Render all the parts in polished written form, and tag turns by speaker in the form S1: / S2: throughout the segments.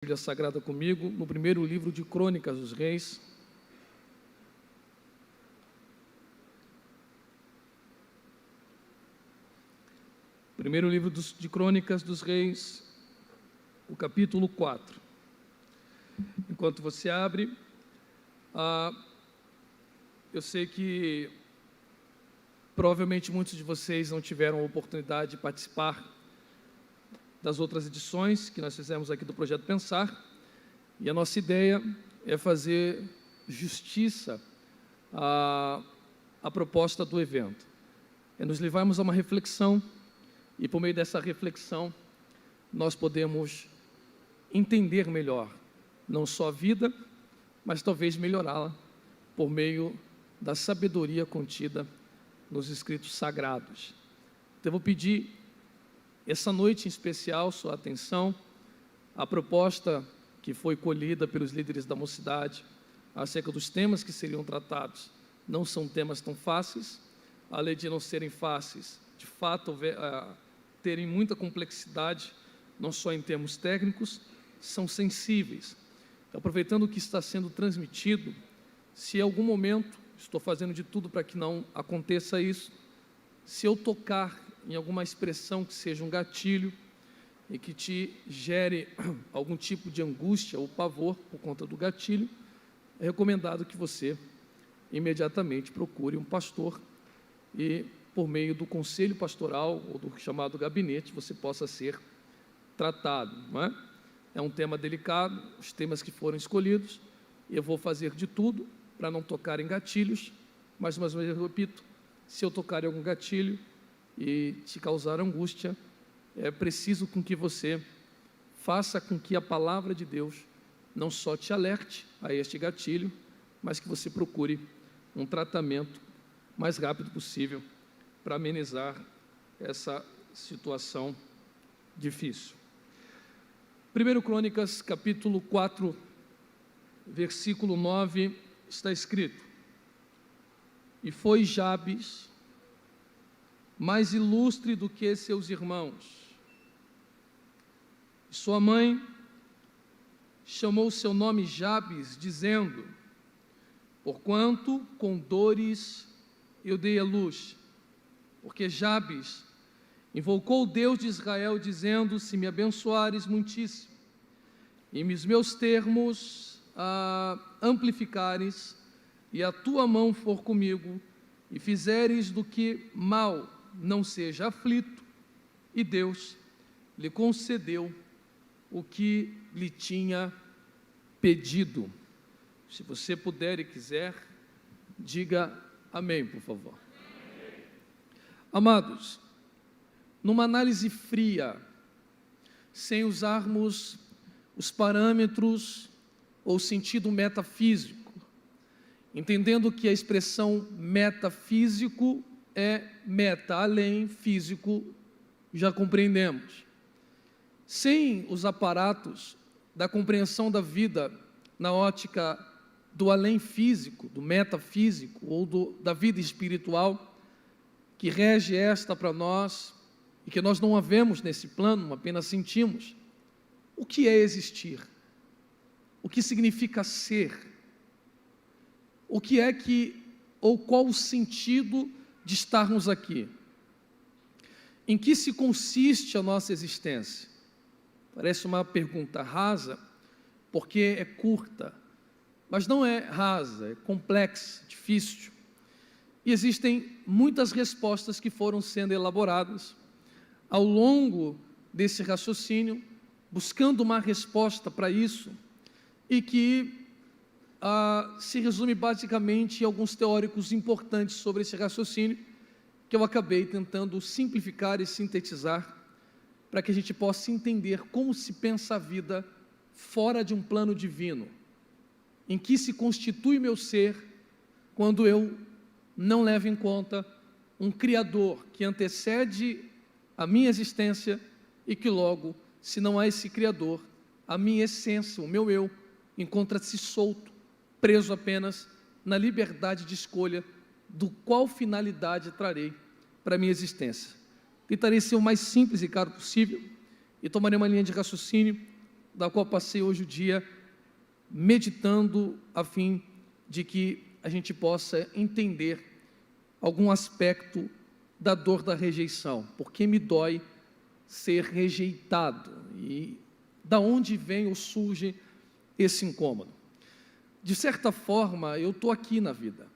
S1: Bíblia Sagrada comigo, no primeiro livro de Crônicas dos Reis. Primeiro livro de Crônicas dos Reis, o capítulo 4. Enquanto você abre, eu sei que provavelmente muitos de vocês não tiveram a oportunidade de participar das outras edições que nós fizemos aqui do Projeto Pensar, e a nossa ideia é fazer justiça à proposta do evento. É nos levarmos a uma reflexão, e por meio dessa reflexão nós podemos entender melhor, não só a vida, mas talvez melhorá-la por meio da sabedoria contida nos escritos sagrados. Então eu vou pedir essa noite em especial sua atenção à proposta que foi colhida pelos líderes da mocidade acerca dos temas que seriam tratados. Não são temas tão fáceis, além de não serem fáceis, de fato terem muita complexidade, não só em termos técnicos, são sensíveis. Aproveitando o que está sendo transmitido, se em algum momento, estou fazendo de tudo para que não aconteça isso, se eu tocar em alguma expressão que seja um gatilho e que te gere algum tipo de angústia ou pavor por conta do gatilho, é recomendado que você imediatamente procure um pastor e, por meio do conselho pastoral ou do chamado gabinete, você possa ser tratado, não é? É um tema delicado, os temas que foram escolhidos, eu vou fazer de tudo para não tocar em gatilhos, mas mais uma vez eu repito, se eu tocar em algum gatilho e te causar angústia, é preciso com que você faça com que a palavra de Deus não só te alerte a este gatilho, mas que você procure um tratamento mais rápido possível para amenizar essa situação difícil. 1 Crônicas, capítulo 4, versículo 9, está escrito: E foi Jabes mais ilustre do que seus irmãos. Sua mãe chamou seu nome Jabes, dizendo: Porquanto com dores eu dei a luz. Porque Jabes invocou o Deus de Israel, dizendo: Se me abençoares muitíssimo, e os meus termos amplificares, e a tua mão for comigo, e fizeres do que mal não seja aflito, e Deus lhe concedeu o que lhe tinha pedido. Se você puder e quiser, diga amém, por favor. Amém. Amados, numa análise fria, sem usarmos os parâmetros ou sentido metafísico, entendendo que a expressão metafísico é meta, além, físico, já compreendemos. Sem os aparatos da compreensão da vida na ótica do além físico, do metafísico ou da vida espiritual, que rege esta para nós e que nós não a vemos nesse plano, apenas sentimos. O que é existir? O que significa ser? O que é ou qual o sentido de estarmos aqui? Em que se consiste a nossa existência? Parece uma pergunta rasa, porque é curta, mas não é rasa, é complexa, difícil. E existem muitas respostas que foram sendo elaboradas ao longo desse raciocínio, buscando uma resposta para isso, e que se resume basicamente em alguns teóricos importantes sobre esse raciocínio, que eu acabei tentando simplificar e sintetizar, para que a gente possa entender como se pensa a vida fora de um plano divino, em que se constitui meu ser quando eu não levo em conta um Criador que antecede a minha existência e que logo, se não há esse Criador, a minha essência, o meu eu, encontra-se solto, preso apenas na liberdade de escolha do qual finalidade trarei para a minha existência. Tentarei ser o mais simples e claro possível e tomarei uma linha de raciocínio da qual passei hoje o dia meditando a fim de que a gente possa entender algum aspecto da dor da rejeição. Por que me dói ser rejeitado? E da onde vem ou surge esse incômodo? De certa forma, eu estou aqui na vida.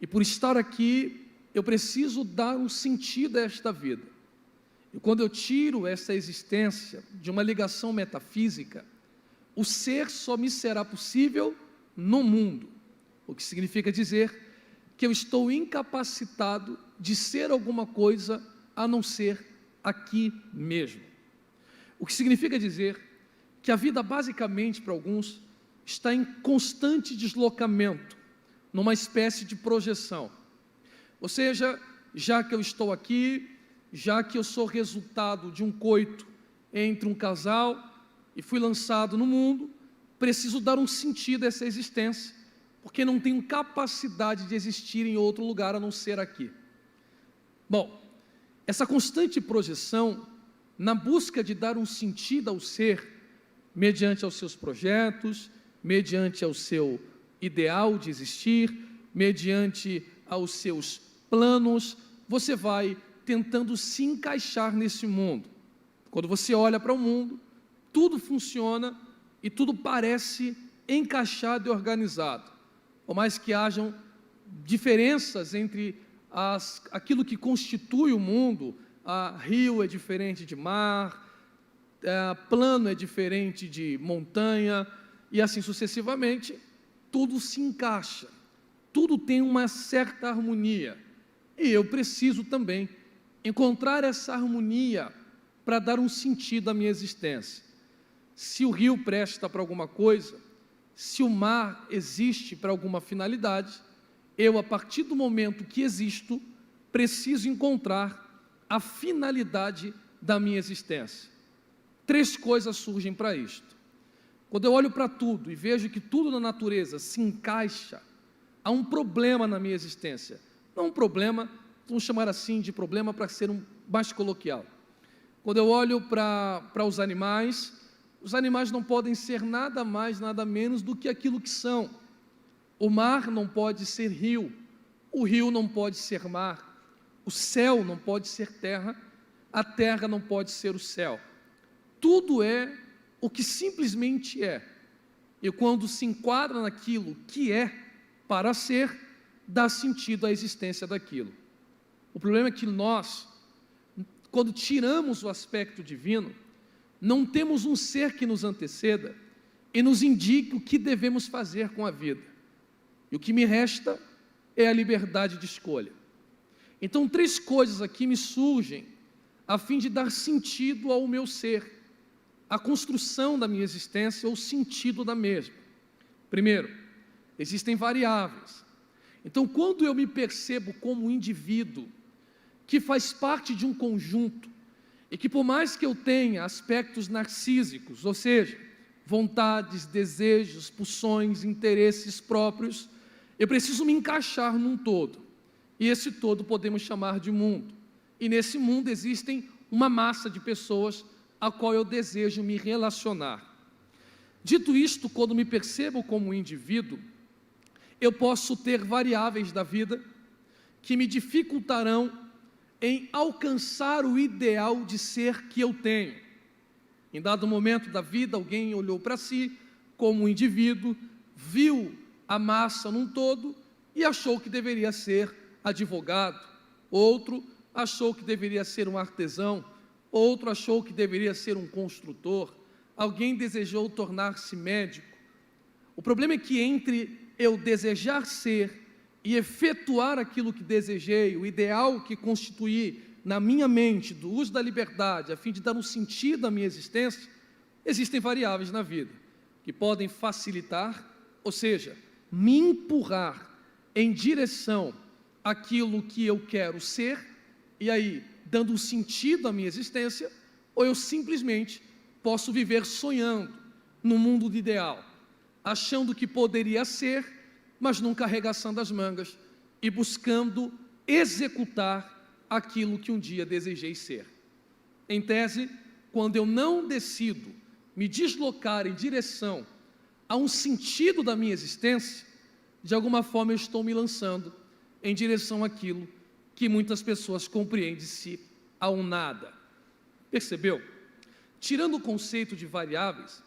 S1: E por estar aqui, eu preciso dar um sentido a esta vida. E quando eu tiro essa existência de uma ligação metafísica, o ser só me será possível no mundo. O que significa dizer que eu estou incapacitado de ser alguma coisa a não ser aqui mesmo. O que significa dizer que a vida, basicamente, para alguns, está em constante deslocamento, numa espécie de projeção. Ou seja, já que eu estou aqui, já que eu sou resultado de um coito entre um casal e fui lançado no mundo, preciso dar um sentido a essa existência, porque não tenho capacidade de existir em outro lugar a não ser aqui. Bom, essa constante projeção, na busca de dar um sentido ao ser, mediante aos seus projetos, mediante ao seu ideal de existir, mediante aos seus planos, você vai tentando se encaixar nesse mundo. Quando você olha para o mundo, tudo funciona e tudo parece encaixado e organizado. Por mais que hajam diferenças entre aquilo que constitui o mundo, rio é diferente de mar, plano é diferente de montanha, e assim sucessivamente, tudo se encaixa, tudo tem uma certa harmonia, e eu preciso também encontrar essa harmonia para dar um sentido à minha existência. Se o rio presta para alguma coisa, se o mar existe para alguma finalidade, eu, a partir do momento que existo, preciso encontrar a finalidade da minha existência. 3 coisas surgem para isto. Quando eu olho para tudo e vejo que tudo na natureza se encaixa, há um problema na minha existência. Não um problema, vamos chamar assim de problema para ser mais coloquial. Quando eu olho para os animais não podem ser nada mais, nada menos do que aquilo que são. O mar não pode ser rio, o rio não pode ser mar, o céu não pode ser terra, a terra não pode ser o céu. Tudo é o que simplesmente é. E quando se enquadra naquilo que é para ser, dá sentido à existência daquilo. O problema é que nós, quando tiramos o aspecto divino, não temos um ser que nos anteceda e nos indique o que devemos fazer com a vida. E o que me resta é a liberdade de escolha. Então, 3 coisas aqui me surgem a fim de dar sentido ao meu ser, a construção da minha existência ou sentido da mesma. Primeiro, existem variáveis. Então, quando eu me percebo como um indivíduo que faz parte de um conjunto e que, por mais que eu tenha aspectos narcísicos, ou seja, vontades, desejos, pulsões, interesses próprios, eu preciso me encaixar num todo. E esse todo podemos chamar de mundo. E nesse mundo existem uma massa de pessoas a qual eu desejo me relacionar. Dito isto, quando me percebo como um indivíduo, eu posso ter variáveis da vida que me dificultarão em alcançar o ideal de ser que eu tenho. Em dado momento da vida, alguém olhou para si como um indivíduo, viu a massa num todo e achou que deveria ser advogado, outro achou que deveria ser um artesão, outro achou que deveria ser um construtor, alguém desejou tornar-se médico. O problema é que entre eu desejar ser e efetuar aquilo que desejei, o ideal que constituí na minha mente, do uso da liberdade, a fim de dar um sentido à minha existência, existem variáveis na vida, que podem facilitar, ou seja, me empurrar em direção àquilo que eu quero ser, e aí, dando um sentido à minha existência, ou eu simplesmente posso viver sonhando no mundo do ideal, achando que poderia ser, mas nunca arregaçando as mangas e buscando executar aquilo que um dia desejei ser. Em tese, quando eu não decido me deslocar em direção a um sentido da minha existência, de alguma forma eu estou me lançando em direção àquilo que muitas pessoas compreendem-se a um nada. Percebeu? Tirando o conceito de variáveis,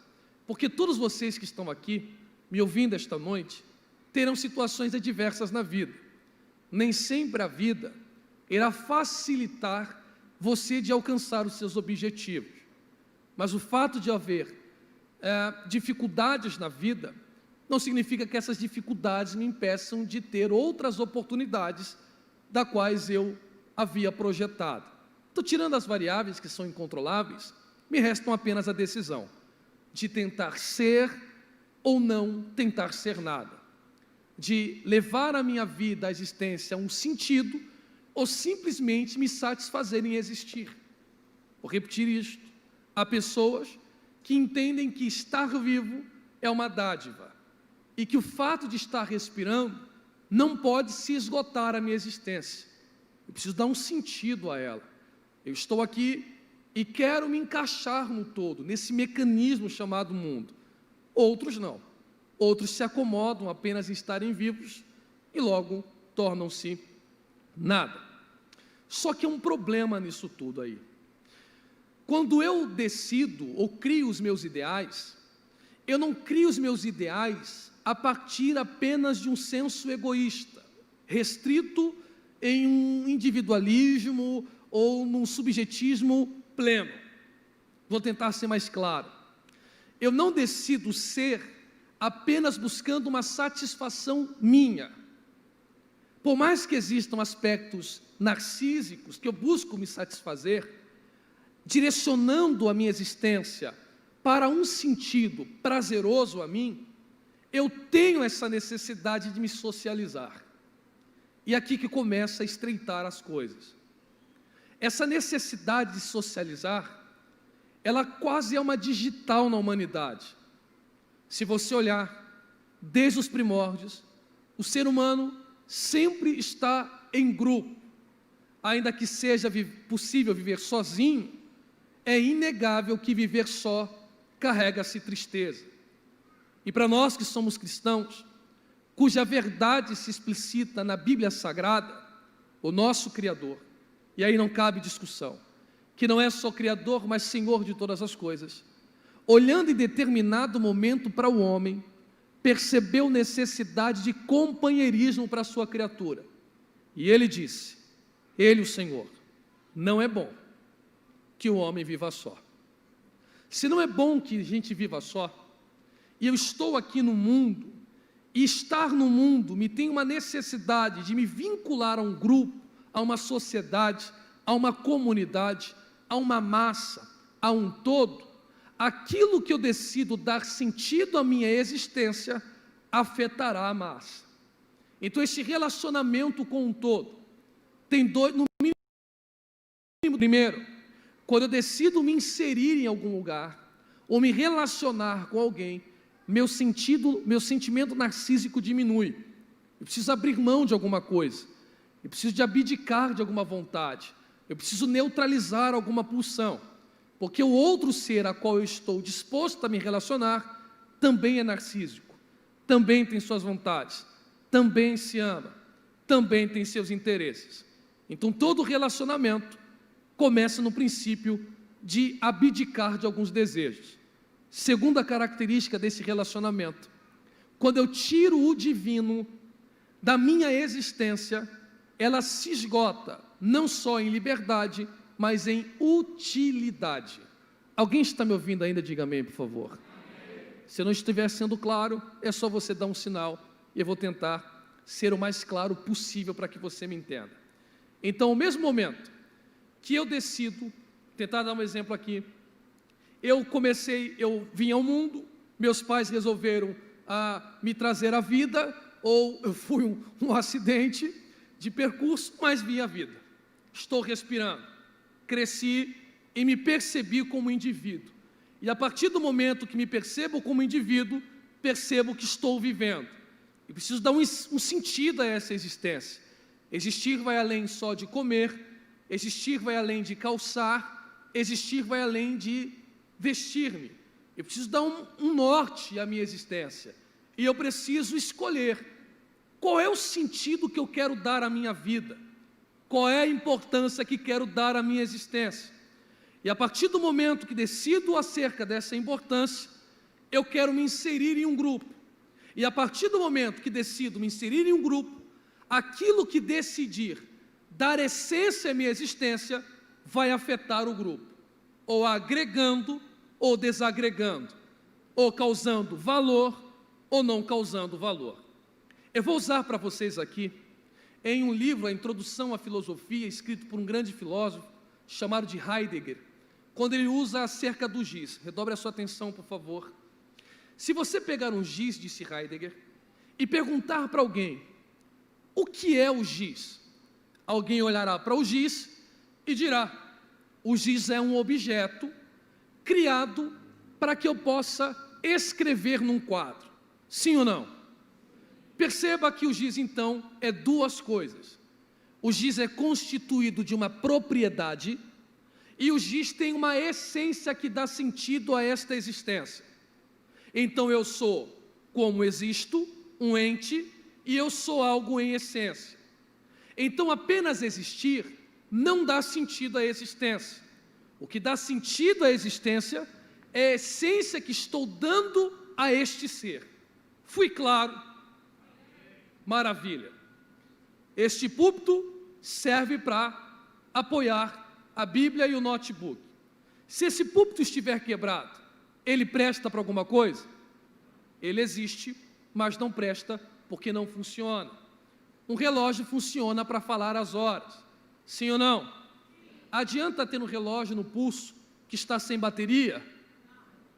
S1: porque todos vocês que estão aqui, me ouvindo esta noite, terão situações adversas na vida. Nem sempre a vida irá facilitar você de alcançar os seus objetivos. Mas o fato de haver dificuldades na vida, não significa que essas dificuldades me impeçam de ter outras oportunidades das quais eu havia projetado. Então, tirando as variáveis que são incontroláveis, me restam apenas a decisão de tentar ser ou não tentar ser nada, de levar a minha vida, a existência, a um sentido, ou simplesmente me satisfazer em existir. Vou repetir isto. Há pessoas que entendem que estar vivo é uma dádiva e que o fato de estar respirando não pode se esgotar a minha existência. Eu preciso dar um sentido a ela. Eu estou aqui e quero me encaixar no todo, nesse mecanismo chamado mundo. Outros não. Outros se acomodam apenas em estarem vivos e logo tornam-se nada. Só que há um problema nisso tudo aí. Quando eu decido ou crio os meus ideais, eu não crio os meus ideais a partir apenas de um senso egoísta, restrito em um individualismo ou num subjetismo pleno. Vou tentar ser mais claro. Eu não decido ser apenas buscando uma satisfação minha. Por mais que existam aspectos narcísicos que eu busco me satisfazer, direcionando a minha existência para um sentido prazeroso a mim, eu tenho essa necessidade de me socializar. E é aqui que começa a estreitar as coisas. Essa necessidade de socializar, ela quase é uma digital na humanidade. Se você olhar, desde os primórdios, o ser humano sempre está em grupo. Ainda que seja possível viver sozinho, é inegável que viver só carrega-se tristeza. E para nós que somos cristãos, cuja verdade se explicita na Bíblia Sagrada, o nosso Criador, e aí não cabe discussão, que não é só Criador, mas Senhor de todas as coisas, olhando em determinado momento para o homem, percebeu necessidade de companheirismo para a sua criatura. E ele disse, ele, o Senhor, não é bom que o homem viva só. Se não é bom que a gente viva só, e eu estou aqui no mundo, e estar no mundo me tem uma necessidade de me vincular a um grupo, a uma sociedade, a uma comunidade, a uma massa, a um todo, aquilo que eu decido dar sentido à minha existência afetará a massa. Então esse relacionamento com um todo tem dois, no mínimo, primeiro, quando eu decido me inserir em algum lugar ou me relacionar com alguém, meu sentimento narcísico diminui. Eu preciso abrir mão de alguma coisa, eu preciso de abdicar de alguma vontade, eu preciso neutralizar alguma pulsão, porque o outro ser a qual eu estou disposto a me relacionar também é narcísico, também tem suas vontades, também se ama, também tem seus interesses. Então todo relacionamento começa no princípio de abdicar de alguns desejos. Segunda característica desse relacionamento, quando eu tiro o divino da minha existência, ela se esgota, não só em liberdade, mas em utilidade. Alguém está me ouvindo ainda? Diga amém, por favor. Amém. Se eu não estiver sendo claro, é só você dar um sinal, e eu vou tentar ser o mais claro possível para que você me entenda. Então, ao mesmo momento que eu decido, tentar dar um exemplo aqui, eu vim ao mundo, meus pais resolveram me trazer à vida, ou eu fui um acidente de percurso, mas vi a vida. Estou respirando, cresci e me percebi como indivíduo. E a partir do momento que me percebo como indivíduo, percebo que estou vivendo. E preciso dar um sentido a essa existência. Existir vai além só de comer, existir vai além de calçar, existir vai além de vestir-me. Eu preciso dar um norte à minha existência. E eu preciso escolher qual é o sentido que eu quero dar à minha vida, qual é a importância que quero dar à minha existência. E a partir do momento que decido acerca dessa importância, eu quero me inserir em um grupo. E a partir do momento que decido me inserir em um grupo, aquilo que decidir dar essência à minha existência vai afetar o grupo, ou agregando ou desagregando, ou causando valor ou não causando valor. Eu vou usar para vocês aqui, em um livro, A Introdução à Filosofia, escrito por um grande filósofo, chamado de Heidegger, quando ele usa acerca do giz. Redobre a sua atenção, por favor. Se você pegar um giz, disse Heidegger, e perguntar para alguém, o que é o giz? Alguém olhará para o giz e dirá, o giz é um objeto criado para que eu possa escrever num quadro. Sim ou não? Perceba que o giz, então, é duas coisas. O giz é constituído de uma propriedade e o giz tem uma essência que dá sentido a esta existência. Então, eu sou, como existo, um ente, e eu sou algo em essência. Então, apenas existir não dá sentido à existência. O que dá sentido à existência é a essência que estou dando a este ser. Fui claro? Maravilha. Este púlpito serve para apoiar a Bíblia e o notebook. Se esse púlpito estiver quebrado, ele presta para alguma coisa? Ele existe, mas não presta porque não funciona. Um relógio funciona para falar as horas. Sim ou não? Adianta ter um relógio no pulso que está sem bateria?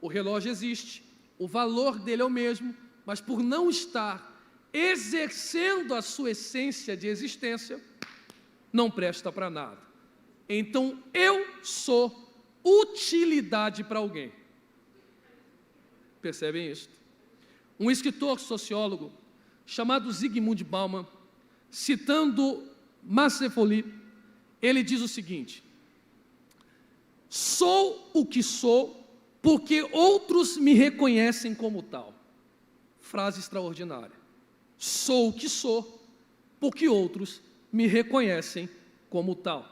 S1: O relógio existe, o valor dele é o mesmo, mas por não estar exercendo a sua essência de existência, não presta para nada. Então, eu sou utilidade para alguém. Percebem isso? Um escritor sociólogo chamado Zygmunt Bauman, citando Marcel, ele diz o seguinte: sou o que sou porque outros me reconhecem como tal. Frase extraordinária. Sou o que sou porque outros me reconhecem como tal.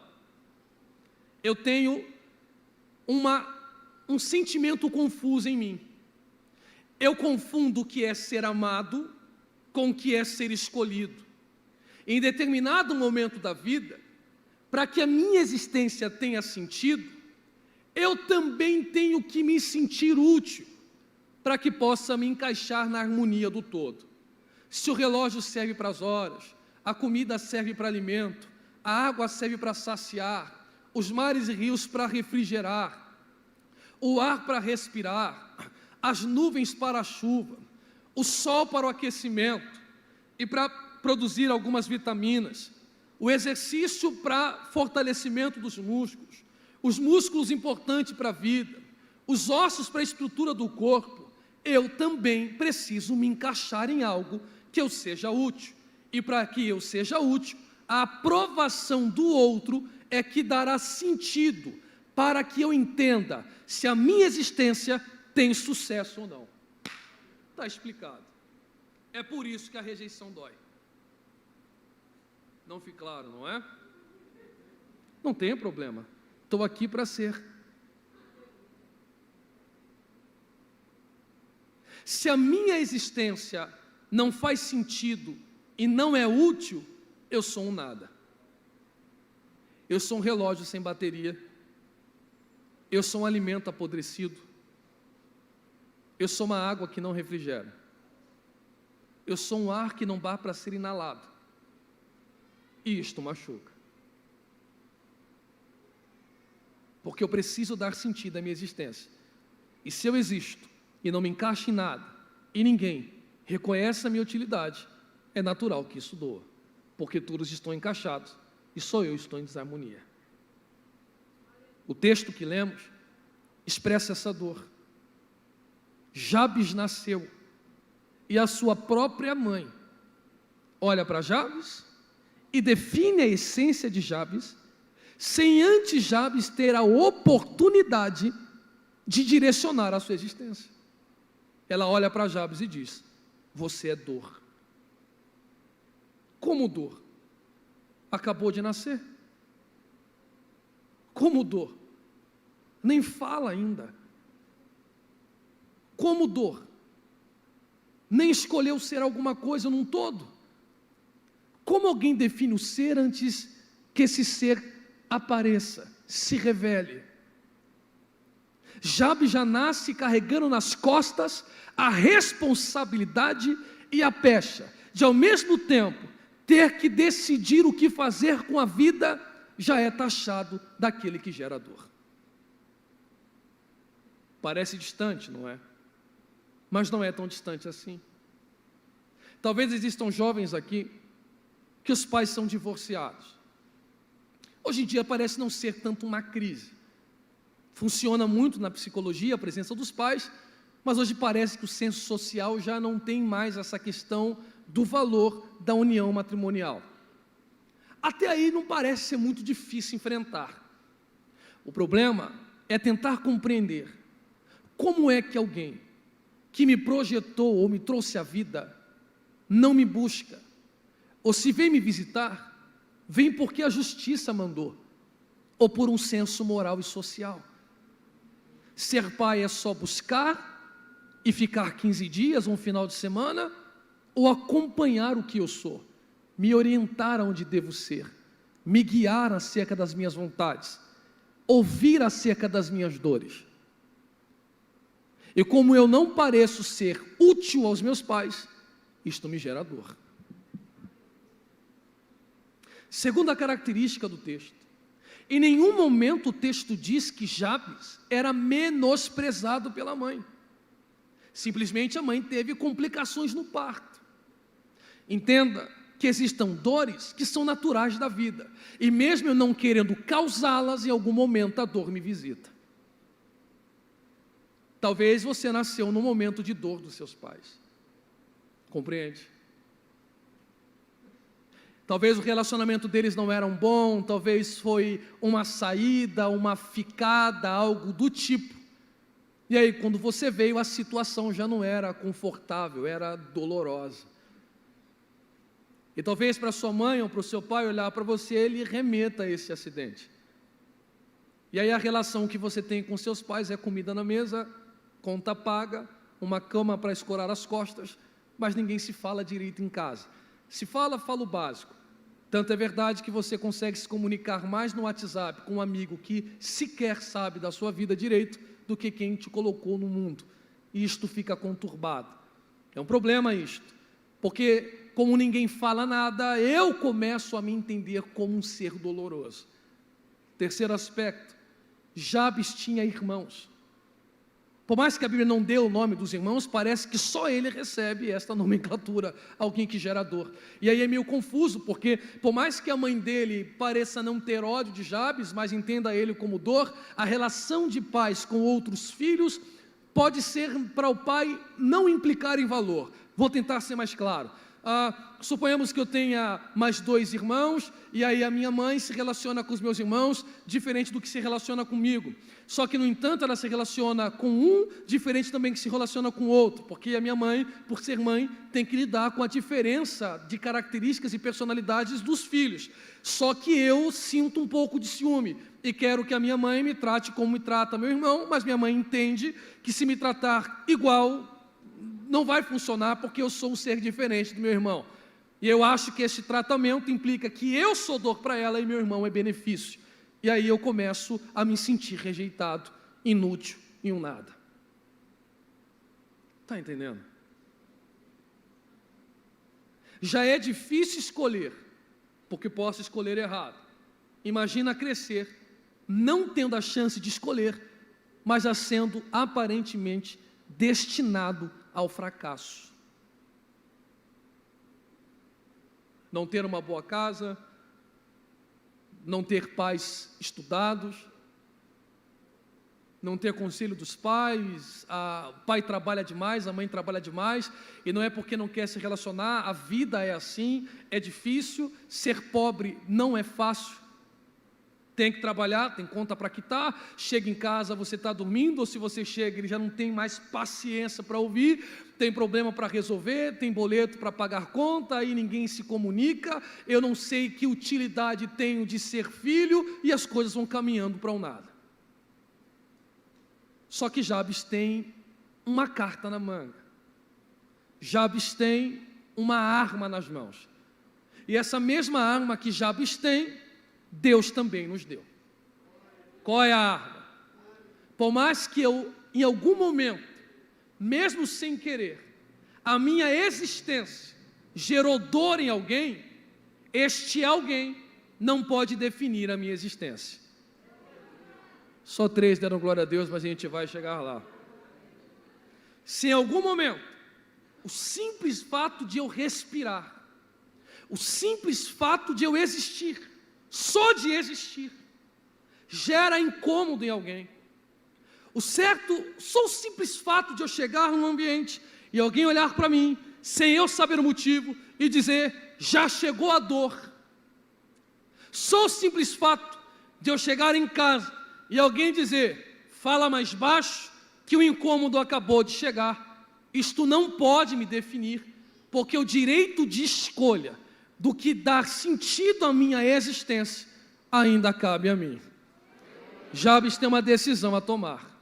S1: Eu tenho um sentimento confuso em mim. Eu confundo o que é ser amado com o que é ser escolhido. Em determinado momento da vida, para que a minha existência tenha sentido, eu também tenho que me sentir útil, para que possa me encaixar na harmonia do todo. Se o relógio serve para as horas, a comida serve para alimento, a água serve para saciar, os mares e rios para refrigerar, o ar para respirar, as nuvens para a chuva, o sol para o aquecimento e para produzir algumas vitaminas, o exercício para fortalecimento dos músculos, os músculos importantes para a vida, os ossos para a estrutura do corpo, eu também preciso me encaixar em algo que eu seja útil. E para que eu seja útil, a aprovação do outro é que dará sentido para que eu entenda se a minha existência tem sucesso ou não. Está explicado. É por isso que a rejeição dói. Não fica claro, não é? Não tem problema. Estou aqui para ser. Se a minha existência não faz sentido e não é útil, eu sou um nada. Eu sou um relógio sem bateria. Eu sou um alimento apodrecido. Eu sou uma água que não refrigera. Eu sou um ar que não dá para ser inalado. E isto machuca. Porque eu preciso dar sentido à minha existência. E se eu existo e não me encaixo em nada, e ninguém reconhece a minha utilidade, é natural que isso doa. Porque todos estão encaixados e só eu estou em desarmonia. O texto que lemos expressa essa dor. Jabes nasceu e a sua própria mãe olha para Jabes e define a essência de Jabes, sem antes Jabes ter a oportunidade de direcionar a sua existência. Ela olha para Jabes e diz: você é dor. Como dor? Acabou de nascer. Como dor? Nem fala ainda. Como dor? Nem escolheu ser alguma coisa num todo. Como alguém define o ser antes que esse ser apareça, se revele? Jabes já nasce carregando nas costas a responsabilidade e a pecha de, ao mesmo tempo, ter que decidir o que fazer com a vida. Já é taxado daquele que gera dor. Parece distante, não é? Mas não é tão distante assim. Talvez existam jovens aqui que os pais são divorciados. Hoje em dia parece não ser tanto uma crise. Funciona muito na psicologia a presença dos pais, mas hoje parece que o senso social já não tem mais essa questão do valor da união matrimonial. Até aí não parece ser muito difícil enfrentar. O problema é tentar compreender como é que alguém que me projetou ou me trouxe à vida não me busca, ou se vem me visitar, vem porque a justiça mandou, ou por um senso moral e social. Ser pai é só buscar e ficar 15 dias ou um final de semana, ou acompanhar o que eu sou, me orientar aonde devo ser, me guiar acerca das minhas vontades, ouvir acerca das minhas dores. E como eu não pareço ser útil aos meus pais, isto me gera dor. Segunda característica do texto: em nenhum momento o texto diz que Jabes era menosprezado pela mãe. Simplesmente a mãe teve complicações no parto. Entenda que existam dores que são naturais da vida, e mesmo eu não querendo causá-las, em algum momento a dor me visita. Talvez você nasceu no momento de dor dos seus pais. Compreende? Talvez o relacionamento deles não era bom, talvez foi uma saída, uma ficada, algo do tipo. E aí, quando você veio, a situação já não era confortável, era dolorosa. E talvez para sua mãe ou para o seu pai olhar para você, ele remeta a esse acidente. E aí a relação que você tem com seus pais é comida na mesa, conta paga, uma cama para escorar as costas, mas ninguém se fala direito em casa. Se fala, fala o básico. Tanto é verdade que você consegue se comunicar mais no WhatsApp com um amigo que sequer sabe da sua vida direito do que quem te colocou no mundo. E isto fica conturbado. É um problema isto, porque como ninguém fala nada, eu começo a me entender como um ser doloroso. Terceiro aspecto: Jabes tinha irmãos. Por mais que a Bíblia não dê o nome dos irmãos, parece que só ele recebe esta nomenclatura, alguém que gera dor. E aí é meio confuso, porque por mais que a mãe dele pareça não ter ódio de Jabes, mas entenda ele como dor, a relação de pais com outros filhos pode ser para o pai não implicar em valor. Vou tentar ser mais claro. Suponhamos que eu tenha mais 2 irmãos, e aí a minha mãe se relaciona com os meus irmãos diferente do que se relaciona comigo. Só que, no entanto, ela se relaciona com um diferente também que se relaciona com o outro, porque a minha mãe, por ser mãe, tem que lidar com a diferença de características e personalidades dos filhos. Só que eu sinto um pouco de ciúme e quero que a minha mãe me trate como me trata meu irmão, mas minha mãe entende que se me tratar igual não vai funcionar, porque eu sou um ser diferente do meu irmão. E eu acho que esse tratamento implica que eu sou dor para ela e meu irmão é benefício. E aí eu começo a me sentir rejeitado, inútil e um nada. Está entendendo? Já é difícil escolher, porque posso escolher errado. Imagina crescer, não tendo a chance de escolher, mas já sendo aparentemente destinado ao fracasso. Não ter uma boa casa, não ter pais estudados, não ter conselho dos pais, o pai trabalha demais, a mãe trabalha demais, e não é porque não quer se relacionar, a vida é assim, é difícil, ser pobre não é fácil. Tem que trabalhar, tem conta para quitar, chega em casa, você está dormindo, ou se você chega, ele já não tem mais paciência para ouvir, tem problema para resolver, tem boleto para pagar conta, aí ninguém se comunica, eu não sei que utilidade tenho de ser filho, e as coisas vão caminhando para o nada. Só que Jabes tem uma carta na manga, Jabes tem uma arma nas mãos, e essa mesma arma que Jabes tem, Deus também nos deu. Qual é a arma? Por mais que eu, em algum momento, mesmo sem querer, a minha existência gerou dor em alguém, este alguém não pode definir a minha existência. Só 3 deram glória a Deus, mas a gente vai chegar lá. Se em algum momento, o simples fato de eu respirar, o simples fato de eu existir, só de existir, gera incômodo em alguém. Só o simples fato de eu chegar num ambiente e alguém olhar para mim, sem eu saber o motivo, e dizer, já chegou a dor. Só o simples fato de eu chegar em casa e alguém dizer, fala mais baixo, que o incômodo acabou de chegar. Isto não pode me definir, porque o direito de escolha do que dar sentido à minha existência, ainda cabe a mim. Jabes tem uma decisão a tomar.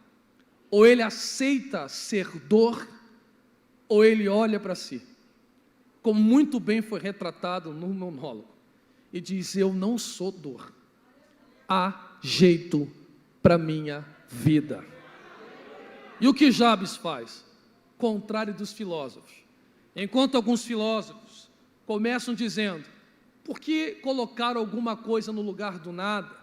S1: Ou ele aceita ser dor, ou ele olha para si, como muito bem foi retratado no monólogo, e diz, eu não sou dor, há jeito para minha vida. E o que Jabes faz? Contrário dos filósofos. Enquanto alguns filósofos começam dizendo, por que colocar alguma coisa no lugar do nada?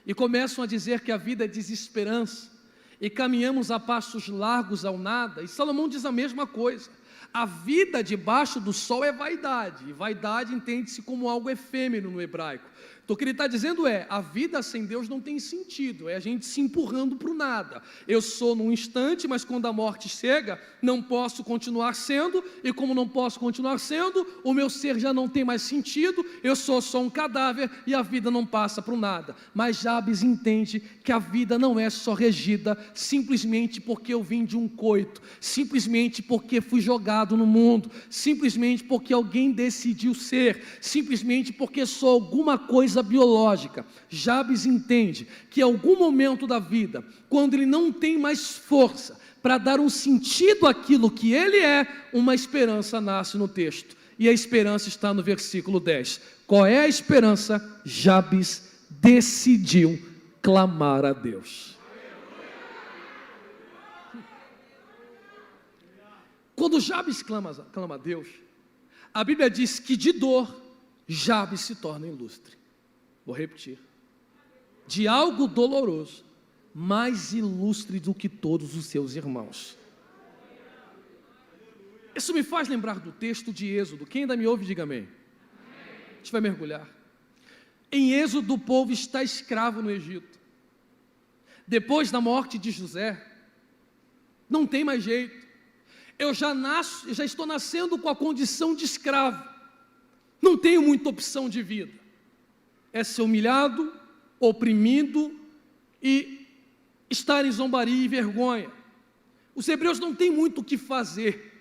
S1: E começam a dizer que a vida é desesperança, e caminhamos a passos largos ao nada, e Salomão diz a mesma coisa, a vida debaixo do sol é vaidade, e vaidade entende-se como algo efêmero no hebraico. Então o que ele está dizendo é, a vida sem Deus não tem sentido, é a gente se empurrando para o nada. Eu sou num instante, mas quando a morte chega, não posso continuar sendo, e como não posso continuar sendo, o meu ser já não tem mais sentido, eu sou só um cadáver, e a vida não passa para o nada. Mas Jabes entende que a vida não é só regida, simplesmente porque eu vim de um coito, simplesmente porque fui jogado no mundo, simplesmente porque alguém decidiu ser, simplesmente porque sou alguma coisa biológica. Jabes entende que em algum momento da vida, quando ele não tem mais força para dar um sentido àquilo que ele é, uma esperança nasce no texto, e a esperança está no versículo 10. Qual é a esperança? Jabes decidiu clamar a Deus. Quando Jabes clama a Deus, a Bíblia diz que de dor, Jabes se torna ilustre. Vou repetir, de algo doloroso, mais ilustre do que todos os seus irmãos. Isso me faz lembrar do texto de Êxodo. Quem ainda me ouve, diga amém. A gente vai mergulhar. Em Êxodo, o povo está escravo no Egito. Depois da morte de José, não tem mais jeito. Eu já estou nascendo com a condição de escravo. Não tenho muita opção de vida. É ser humilhado, oprimido e estar em zombaria e vergonha. Os hebreus não têm muito o que fazer.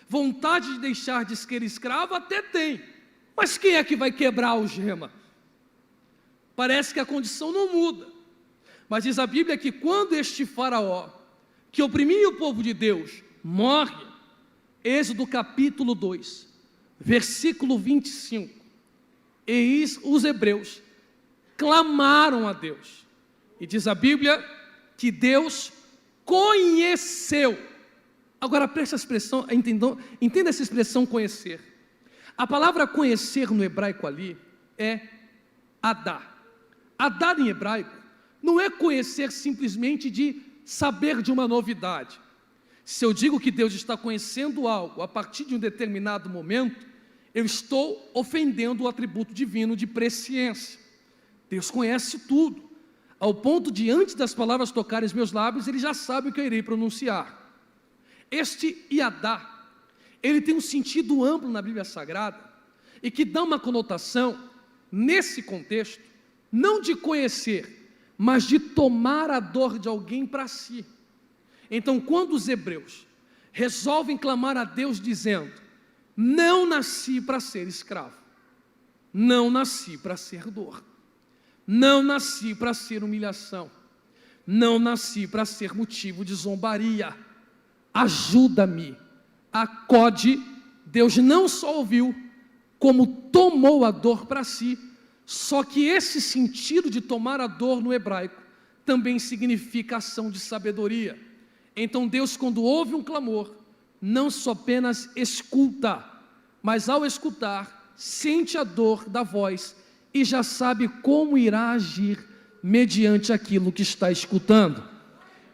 S1: Vontade de deixar de ser escravo até tem, mas quem é que vai quebrar a algema? Parece que a condição não muda, mas diz a Bíblia que quando este faraó, que oprimia o povo de Deus, morre, Êxodo capítulo 2, versículo 25, e os hebreus clamaram a Deus, e diz a Bíblia que Deus conheceu. Agora preste a expressão, entenda essa expressão conhecer. A palavra conhecer no hebraico ali é adá. Adá em hebraico não é conhecer simplesmente de saber de uma novidade. Se eu digo que Deus está conhecendo algo a partir de um determinado momento, eu estou ofendendo o atributo divino de presciência. Deus conhece tudo, ao ponto de antes das palavras tocarem os meus lábios, Ele já sabe o que eu irei pronunciar. Este Iadá, ele tem um sentido amplo na Bíblia Sagrada, e que dá uma conotação, nesse contexto, não de conhecer, mas de tomar a dor de alguém para si. Então, quando os hebreus resolvem clamar a Deus dizendo: não nasci para ser escravo, não nasci para ser dor, não nasci para ser humilhação, não nasci para ser motivo de zombaria, ajuda-me, acode. Deus não só ouviu, como tomou a dor para si. Só que esse sentido de tomar a dor no hebraico também significa ação de sabedoria. Então Deus, quando ouve um clamor, não só apenas escuta, mas ao escutar, sente a dor da voz e já sabe como irá agir mediante aquilo que está escutando.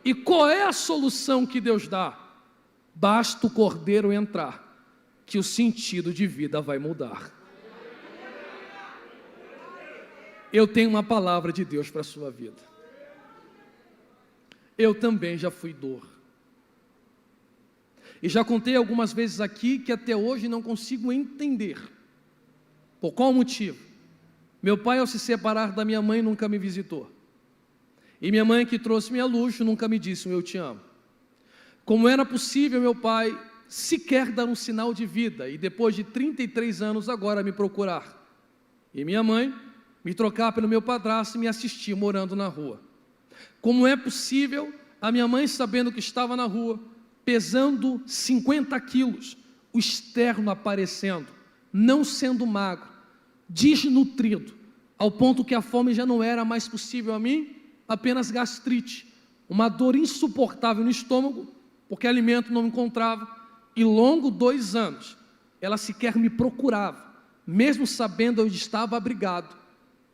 S1: E qual é a solução que Deus dá? Basta o cordeiro entrar, que o sentido de vida vai mudar. Eu tenho uma palavra de Deus para a sua vida. Eu também já fui dor. E já contei algumas vezes aqui que até hoje não consigo entender. Por qual motivo? Meu pai, ao se separar da minha mãe, nunca me visitou. E minha mãe, que trouxe-me à luz, nunca me disse um eu te amo. Como era possível meu pai sequer dar um sinal de vida e depois de 33 anos agora me procurar? E minha mãe me trocar pelo meu padrasto e me assistir morando na rua. Como é possível a minha mãe, sabendo que estava na rua, pesando 50 quilos, o externo aparecendo, não sendo magro, desnutrido, ao ponto que a fome já não era mais possível a mim, apenas gastrite, uma dor insuportável no estômago, porque alimento não encontrava, e longo 2 anos, ela sequer me procurava, mesmo sabendo onde estava abrigado,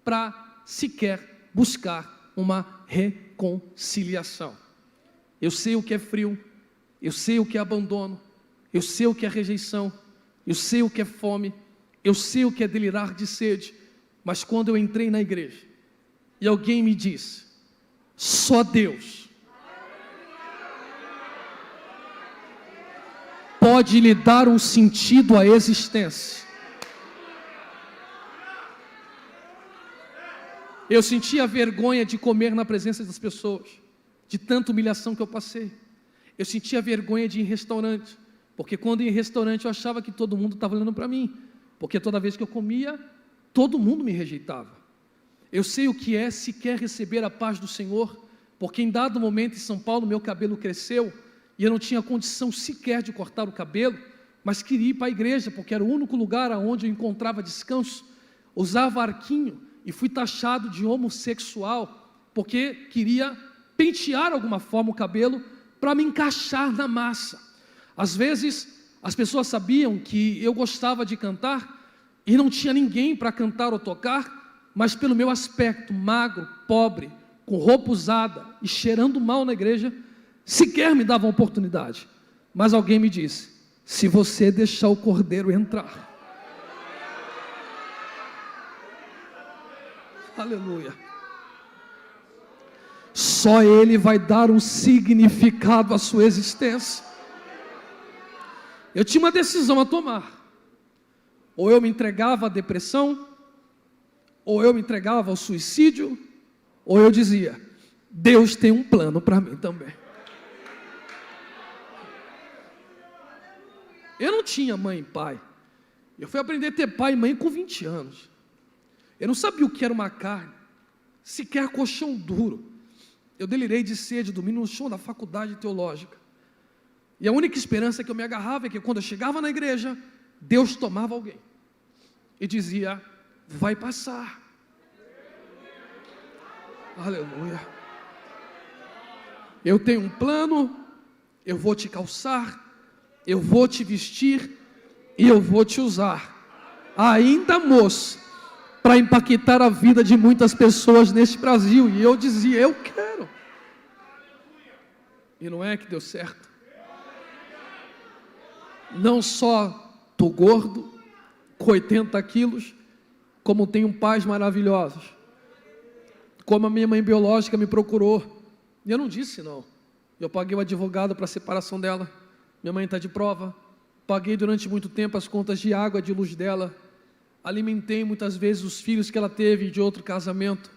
S1: para sequer buscar uma reconciliação. Eu sei o que é frio, eu sei o que é abandono, eu sei o que é rejeição, eu sei o que é fome, eu sei o que é delirar de sede, mas quando eu entrei na igreja, e alguém me disse: só Deus pode lhe dar um sentido à existência. Eu sentia vergonha de comer na presença das pessoas, de tanta humilhação que eu passei. Eu sentia vergonha de ir em restaurante, porque quando ia em restaurante eu achava que todo mundo estava olhando para mim, porque toda vez que eu comia, todo mundo me rejeitava. Eu sei o que é sequer receber a paz do Senhor, porque em dado momento em São Paulo meu cabelo cresceu, e eu não tinha condição sequer de cortar o cabelo, mas queria ir para a igreja, porque era o único lugar onde eu encontrava descanso. Usava arquinho, e fui taxado de homossexual, porque queria pentear de alguma forma o cabelo, para me encaixar na massa. Às vezes, as pessoas sabiam que eu gostava de cantar, e não tinha ninguém para cantar ou tocar, mas pelo meu aspecto magro, pobre, com roupa usada, e cheirando mal na igreja, sequer me davam oportunidade. Mas alguém me disse: se você deixar o cordeiro entrar, aleluia, só Ele vai dar um significado à sua existência. Eu tinha uma decisão a tomar: ou eu me entregava à depressão, ou eu me entregava ao suicídio, ou eu dizia: Deus tem um plano para mim também. Eu não tinha mãe e pai. Eu fui aprender a ter pai e mãe com 20 anos. Eu não sabia o que era uma carne, sequer colchão duro. Eu delirei de sede domingo no chão da faculdade teológica. E a única esperança que eu me agarrava é que quando eu chegava na igreja, Deus tomava alguém e dizia: vai passar. Aleluia. Eu tenho um plano, eu vou te calçar, eu vou te vestir e eu vou te usar, ainda moço, para impactar a vida de muitas pessoas neste Brasil. E eu dizia: eu quero. E não é que deu certo. Não só estou gordo, com 80 quilos, como tenho pais maravilhosos, como a minha mãe biológica me procurou, e eu não disse não. Eu paguei o advogado para a separação dela, minha mãe está de prova. Paguei durante muito tempo as contas de água, de luz dela. alimentei muitas vezes os filhos que ela teve de outro casamento.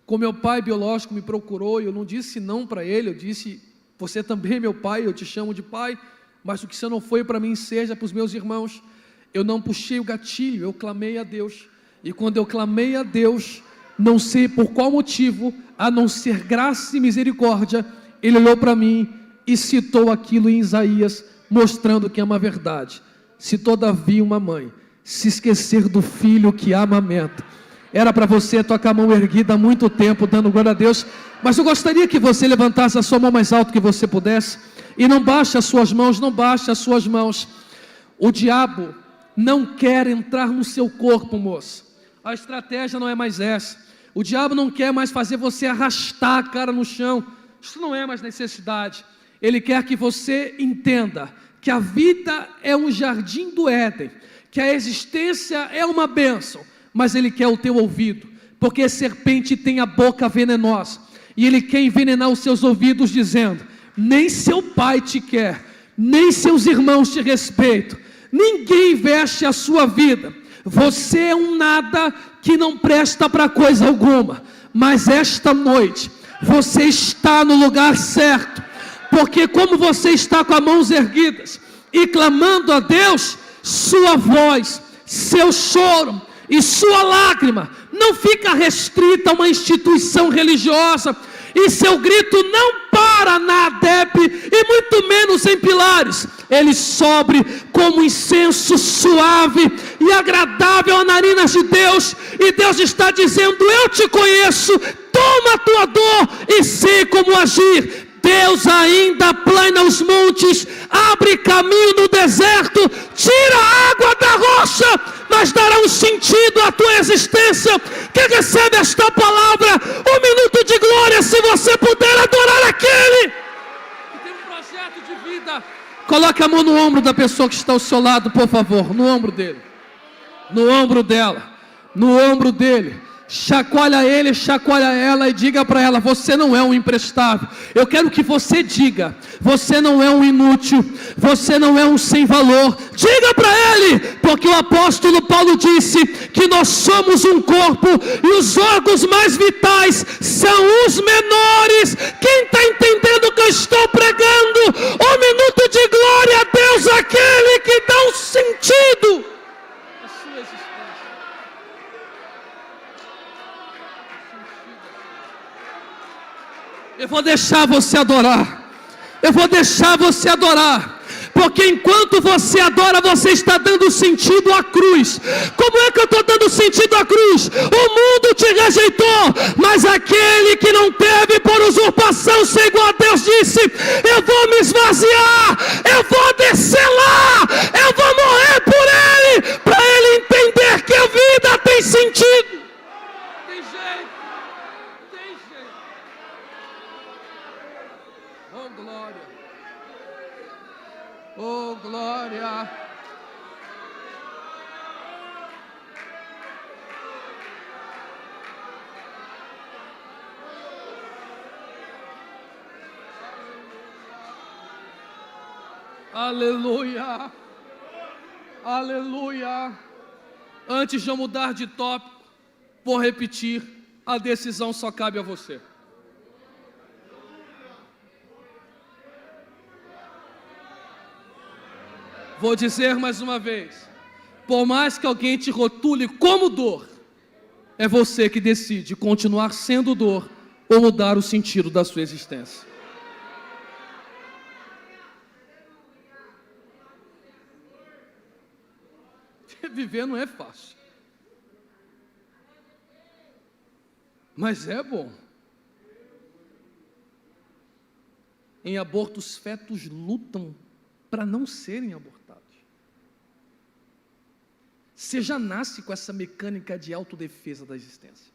S1: Como meu pai biológico me procurou, eu não disse não para ele, eu disse: você também é meu pai, eu te chamo de pai, mas o que você não foi para mim, seja para os meus irmãos. Eu não puxei o gatilho, eu clamei a Deus, e quando eu clamei a Deus, não sei por qual motivo, a não ser graça e misericórdia, Ele olhou para mim e citou aquilo em Isaías, mostrando que é uma verdade. Se todavia uma mãe se esquecer do filho que a amamenta, era para você estar com a mão erguida há muito tempo, dando glória a Deus, mas eu gostaria que você levantasse a sua mão mais alto que você pudesse, e não baixe as suas mãos, não baixe as suas mãos. O diabo não quer entrar no seu corpo, moço. A estratégia não é mais essa. O diabo não quer mais fazer você arrastar a cara no chão. Isso não é mais necessidade. Ele quer que você entenda que a vida é um jardim do Éden, que a existência é uma bênção, mas ele quer o teu ouvido, porque a serpente tem a boca venenosa, e ele quer envenenar os seus ouvidos dizendo: nem seu pai te quer, nem seus irmãos te respeitam, ninguém veste a sua vida, você é um nada que não presta para coisa alguma. Mas esta noite você está no lugar certo, porque como você está com as mãos erguidas e clamando a Deus, sua voz, seu choro e sua lágrima não fica restrita a uma instituição religiosa, e seu grito não para na ADEP e muito menos em Pilares. Ele sobe como incenso suave e agradável às narinas de Deus, e Deus está dizendo: eu te conheço, toma a tua dor e sei como agir. Deus ainda aplana os montes, abre caminho no deserto, tira a água da rocha, mas dará um sentido à tua existência. Quem recebe esta palavra, um minuto de glória, se você puder adorar aquele que tem um projeto de vida. Coloque a mão no ombro da pessoa que está ao seu lado, por favor, no ombro dele, no ombro dela, no ombro dele. Chacoalha ele, chacoalha ela e diga para ela: você não é um imprestável. Eu quero que você diga: você não é um inútil, você não é um sem valor. Diga para ele, porque o apóstolo Paulo disse que nós somos um corpo e os órgãos mais vitais são os menores. Quem está entendendo o que eu estou pregando? Um minuto de glória a Deus, aquele que dá um sentido à sua existência. Eu vou deixar você adorar. Eu vou deixar você adorar. Porque enquanto você adora, você está dando sentido à cruz. Como é que eu estou dando sentido à cruz? O mundo te rejeitou, mas aquele que não teve por usurpação ser igual a Deus disse: eu vou me esvaziar, eu vou descer lá, eu vou morrer por ele, para ele entender que a vida tem sentido. Tem jeito. Oh glória, oh glória. Aleluia, aleluia. Antes de eu mudar de tópico, vou repetir: a decisão só cabe a você. Vou dizer mais uma vez: por mais que alguém te rotule como dor, é você que decide continuar sendo dor ou mudar o sentido da sua existência. Viver não é fácil, mas é bom. Em aborto, os fetos lutam para não serem abortados. Você já nasce com essa mecânica de autodefesa da existência.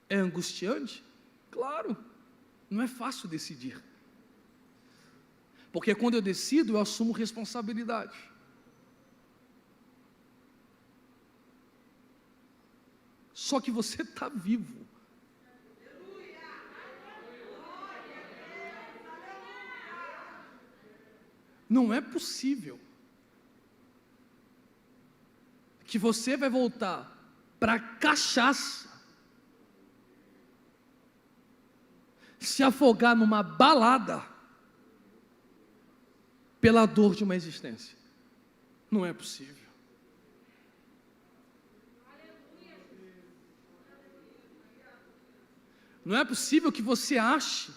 S1: É angustiante? Claro, não é fácil decidir. Porque quando eu decido, eu assumo responsabilidade. Só que você está vivo. Não é possível que você vai voltar para a cachaça, se afogar numa balada, pela dor de uma existência. Não é possível. Não é possível que você ache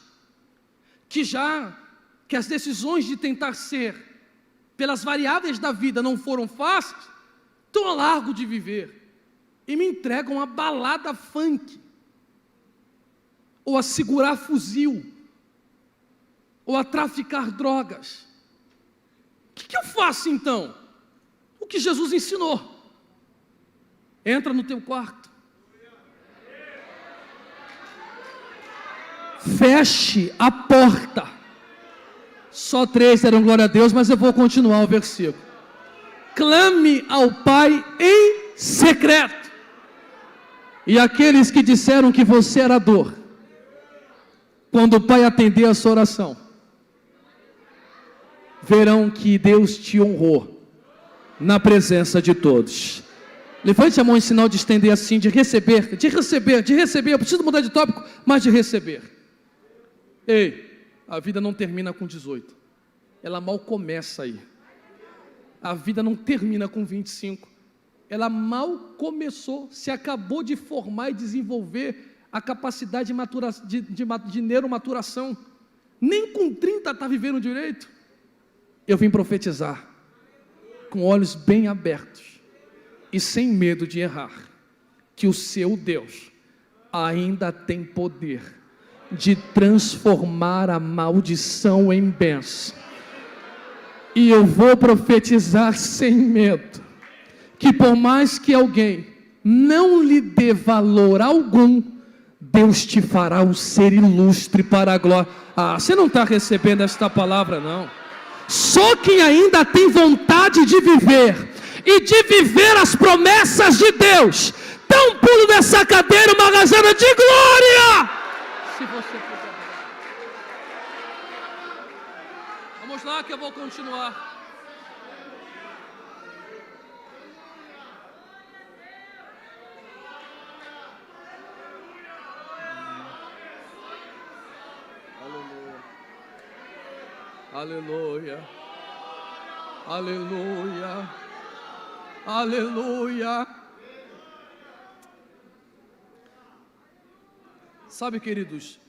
S1: que as decisões de tentar ser, pelas variáveis da vida, não foram fáceis, tão a largo de viver, e me entregam a balada funk, ou a segurar fuzil, ou a traficar drogas. O que eu faço então? O que Jesus ensinou. Entra no teu quarto, feche a porta. Só 3 deram glória a Deus, mas eu vou continuar o versículo. Clame ao Pai em secreto, e aqueles que disseram que você era dor, quando o Pai atender a sua oração, verão que Deus te honrou na presença de todos. Levante a mão em sinal de estender assim, de receber, eu preciso mudar de tópico, mas de receber. Ei, a vida não termina com 18, ela mal começa aí. A vida não termina com 25, ela mal começou, se acabou de formar e desenvolver a capacidade de neuromaturação. Nem com 30 está vivendo direito. Eu vim profetizar, com olhos bem abertos e sem medo de errar, que o seu Deus ainda tem poder de transformar a maldição em bênção. E eu vou profetizar sem medo, que por mais que alguém não lhe dê valor algum, Deus te fará um ser ilustre para a glória. Você não está recebendo esta palavra, não. Só quem ainda tem vontade de viver, e de viver as promessas de Deus, dá um pulo nessa cadeira, uma rajada de glória. Se você puder. Vamos lá que eu vou continuar. Aleluia, aleluia, aleluia. Sabe, queridos,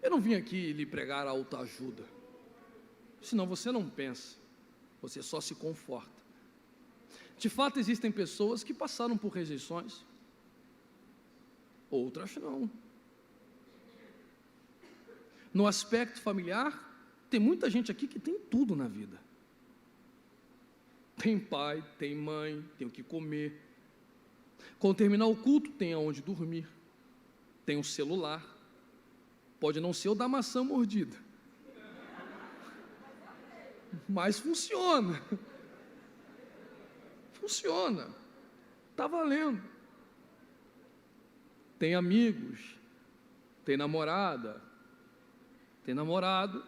S1: eu não vim aqui lhe pregar autoajuda, senão você não pensa, você só se conforta. De fato, existem pessoas que passaram por rejeições, outras não. No aspecto familiar, tem muita gente aqui que tem tudo na vida. Tem pai, tem mãe, tem o que comer. Quando terminar o culto, tem aonde dormir. Tem um celular. Pode não ser o da maçã mordida, mas funciona. Funciona. Está valendo. Tem amigos, tem namorada, tem namorado,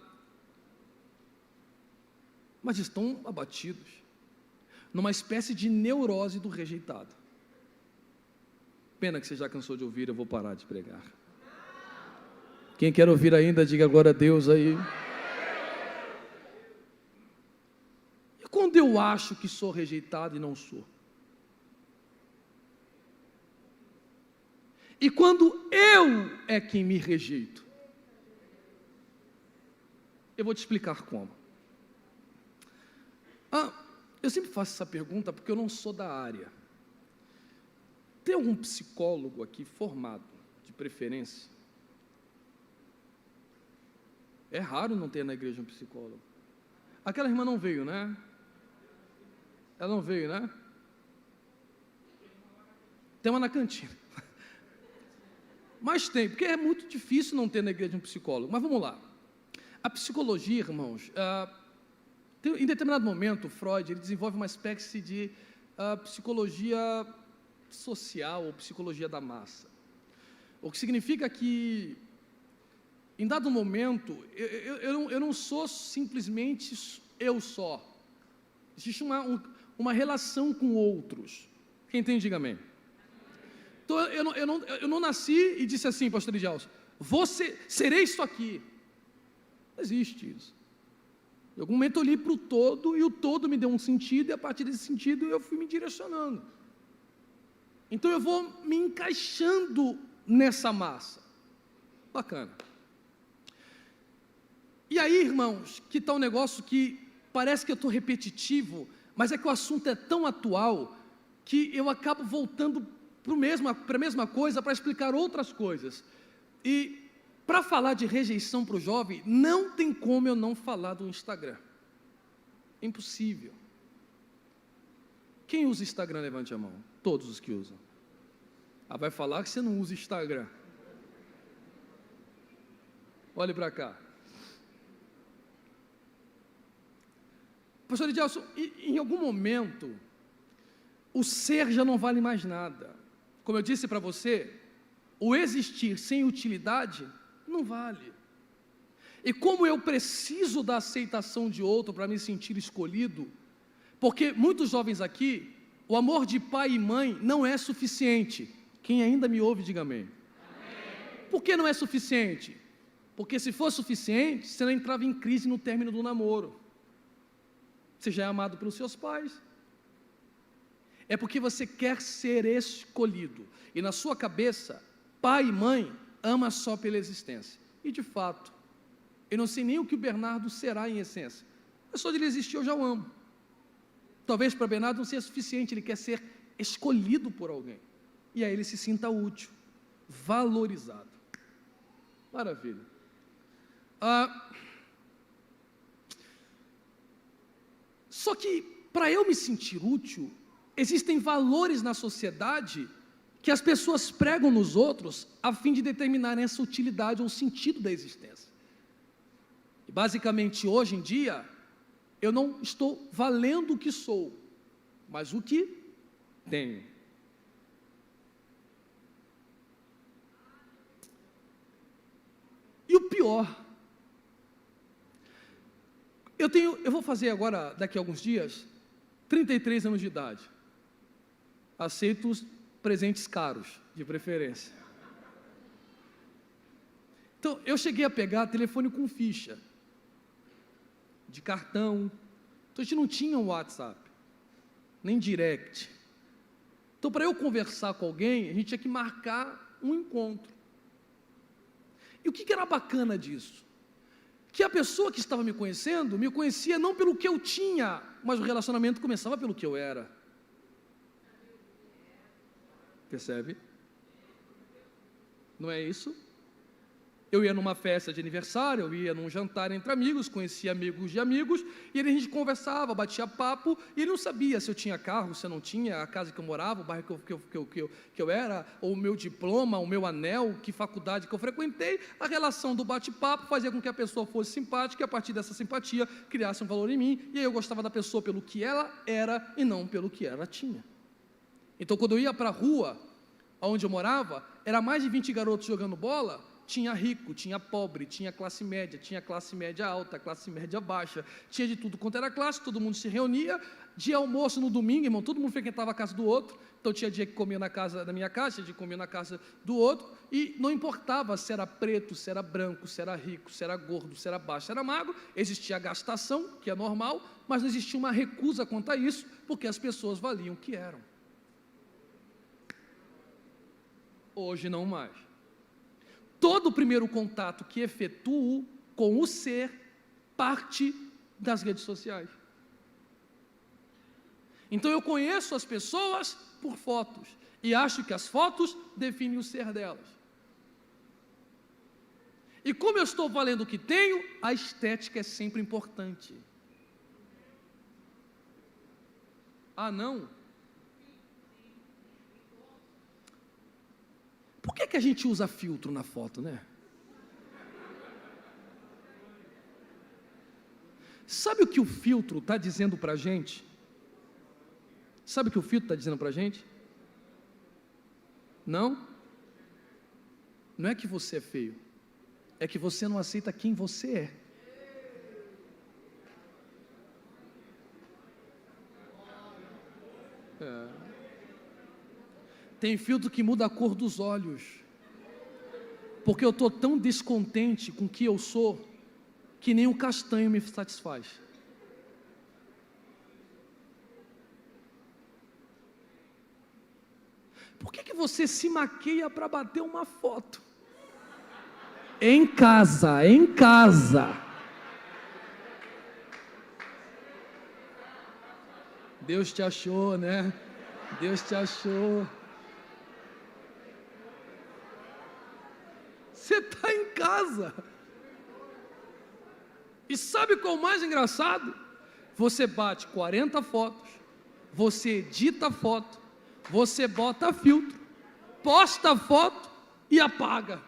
S1: mas estão abatidos, numa espécie de neurose do rejeitado. Pena que você já cansou de ouvir, eu vou parar de pregar. Quem quer ouvir ainda, diga glória a Deus aí. E quando eu acho que sou rejeitado e não sou? E quando eu é quem me rejeito? Eu vou te explicar como. Eu sempre faço essa pergunta porque eu não sou da área. Tem algum psicólogo aqui formado, de preferência? É raro não ter na igreja um psicólogo. Aquela irmã não veio, né? Ela não veio, né? Tem uma na cantina. Mas tem, porque é muito difícil não ter na igreja um psicólogo. Mas vamos lá. A psicologia, irmãos, em determinado momento, Freud ele desenvolve uma espécie de psicologia social ou psicologia da massa. O que significa que, em dado momento, eu não sou simplesmente eu só. Existe uma relação com outros. Quem tem, diga amém. Então, eu não nasci e disse assim, pastor Edilson, serei isso aqui. Não existe isso. Em algum momento eu olhei para o todo, e o todo me deu um sentido, e a partir desse sentido eu fui me direcionando. Então eu vou me encaixando nessa massa. Bacana. E aí, irmãos, que tal um negócio que parece que eu estou repetitivo, mas é que o assunto é tão atual, que eu acabo voltando para a mesma coisa, para explicar outras coisas. E para falar de rejeição para o jovem, não tem como eu não falar do Instagram. Impossível. Quem usa Instagram, levante a mão. Todos os que usam. Vai falar que você não usa Instagram. Olhe para cá. Pastor Edilson, em algum momento, o ser já não vale mais nada. Como eu disse para você, o existir sem utilidade não vale. E como eu preciso da aceitação de outro para me sentir escolhido, porque muitos jovens aqui, o amor de pai e mãe não é suficiente. Quem ainda me ouve, diga amém. Por que não é suficiente? Porque se fosse suficiente, você não entrava em crise no término do namoro. Você já é amado pelos seus pais. É porque você quer ser escolhido. E na sua cabeça, pai e mãe ama só pela existência. E de fato, eu não sei nem o que o Bernardo será em essência. Mas só de ele existir eu já o amo. Talvez para Bernardo não seja suficiente, ele quer ser escolhido por alguém. E aí ele se sinta útil, valorizado. Maravilha. Só que para eu me sentir útil, existem valores na sociedade que as pessoas pregam nos outros a fim de determinarem essa utilidade ou o sentido da existência. E basicamente, hoje em dia, eu não estou valendo o que sou, mas o que tenho. E o pior, eu vou fazer agora, daqui a alguns dias, 33 anos de idade. Aceito os presentes caros, de preferência. Então, eu cheguei a pegar telefone com ficha, de cartão. Então, a gente não tinha um WhatsApp, nem direct. Então, para eu conversar com alguém, a gente tinha que marcar um encontro. E o que era bacana disso? Que a pessoa que estava me conhecia não pelo que eu tinha, mas o relacionamento começava pelo que eu era. Percebe? Não é isso? Eu ia numa festa de aniversário, eu ia num jantar entre amigos, conhecia amigos de amigos, e a gente conversava, batia papo, e ele não sabia se eu tinha carro, se eu não tinha, a casa que eu morava, o bairro que eu era, ou o meu diploma, o meu anel, que faculdade que eu frequentei. A relação do bate-papo fazia com que a pessoa fosse simpática, e a partir dessa simpatia criasse um valor em mim, e aí eu gostava da pessoa pelo que ela era e não pelo que ela tinha. Então, quando eu ia para a rua, onde eu morava, era mais de 20 garotos jogando bola. Tinha rico, tinha pobre, tinha classe média alta, classe média baixa, tinha de tudo quanto era classe, todo mundo se reunia, de almoço no domingo, irmão, todo mundo frequentava a casa do outro, então tinha dia que comia na casa da minha casa, tinha dia que comia na casa do outro, e não importava se era preto, se era branco, se era rico, se era gordo, se era baixo, se era magro, existia a gastação, que é normal, mas não existia uma recusa quanto a isso, porque as pessoas valiam o que eram. Hoje não mais. Todo o primeiro contato que efetuo com o ser parte das redes sociais. Então eu conheço as pessoas por fotos e acho que as fotos definem o ser delas. E como eu estou valendo o que tenho, a estética é sempre importante. Ah, não? Por que a gente usa filtro na foto, né? Sabe o que o filtro está dizendo para a gente? Sabe o que o filtro está dizendo para a gente? Não? Não é que você é feio, é que você não aceita quem você é. Tem filtro que muda a cor dos olhos, porque eu estou tão descontente com o que eu sou, que nem o castanho me satisfaz. Por que você se maqueia para bater uma foto? Em casa, em casa. Deus te achou, né? Deus te achou. Você está em casa. E sabe qual é o mais engraçado? Você bate 40 fotos, você edita a foto, você bota filtro, posta a foto e apaga.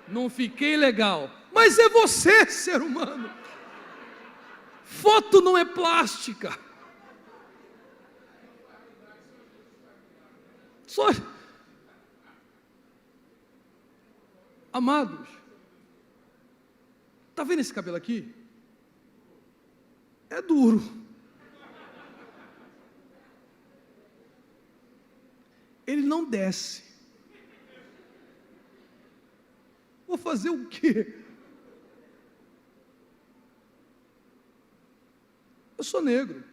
S1: Não fiquei legal, mas é você, ser humano. Foto não é plástica. Só... Amados, está vendo esse cabelo aqui? É duro. Ele não desce. Vou fazer o quê? Eu sou negro.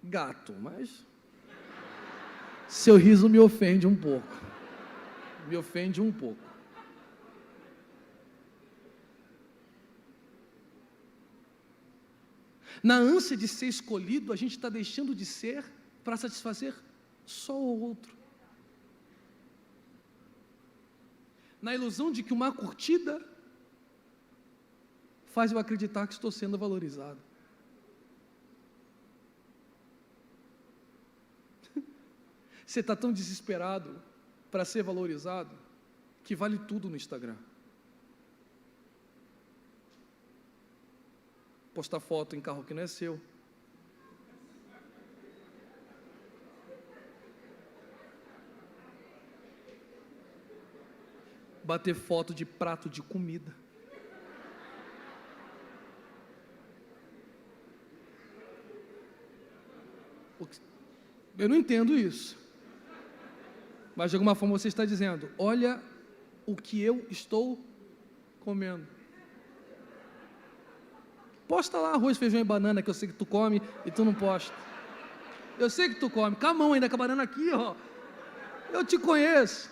S1: Gato, mas seu riso me ofende um pouco. Me ofende um pouco. Na ânsia de ser escolhido, a gente está deixando de ser para satisfazer só o outro. Na ilusão de que uma curtida faz eu acreditar que estou sendo valorizado. Você está tão desesperado para ser valorizado que vale tudo no Instagram. Postar foto em carro que não é seu. Bater foto de prato de comida. Eu não entendo isso. Mas de alguma forma você está dizendo, olha o que eu estou comendo. Posta lá arroz, feijão e banana, que eu sei que tu come e tu não posta. Eu sei que tu come, com a mão ainda, com a banana aqui, ó. Eu te conheço.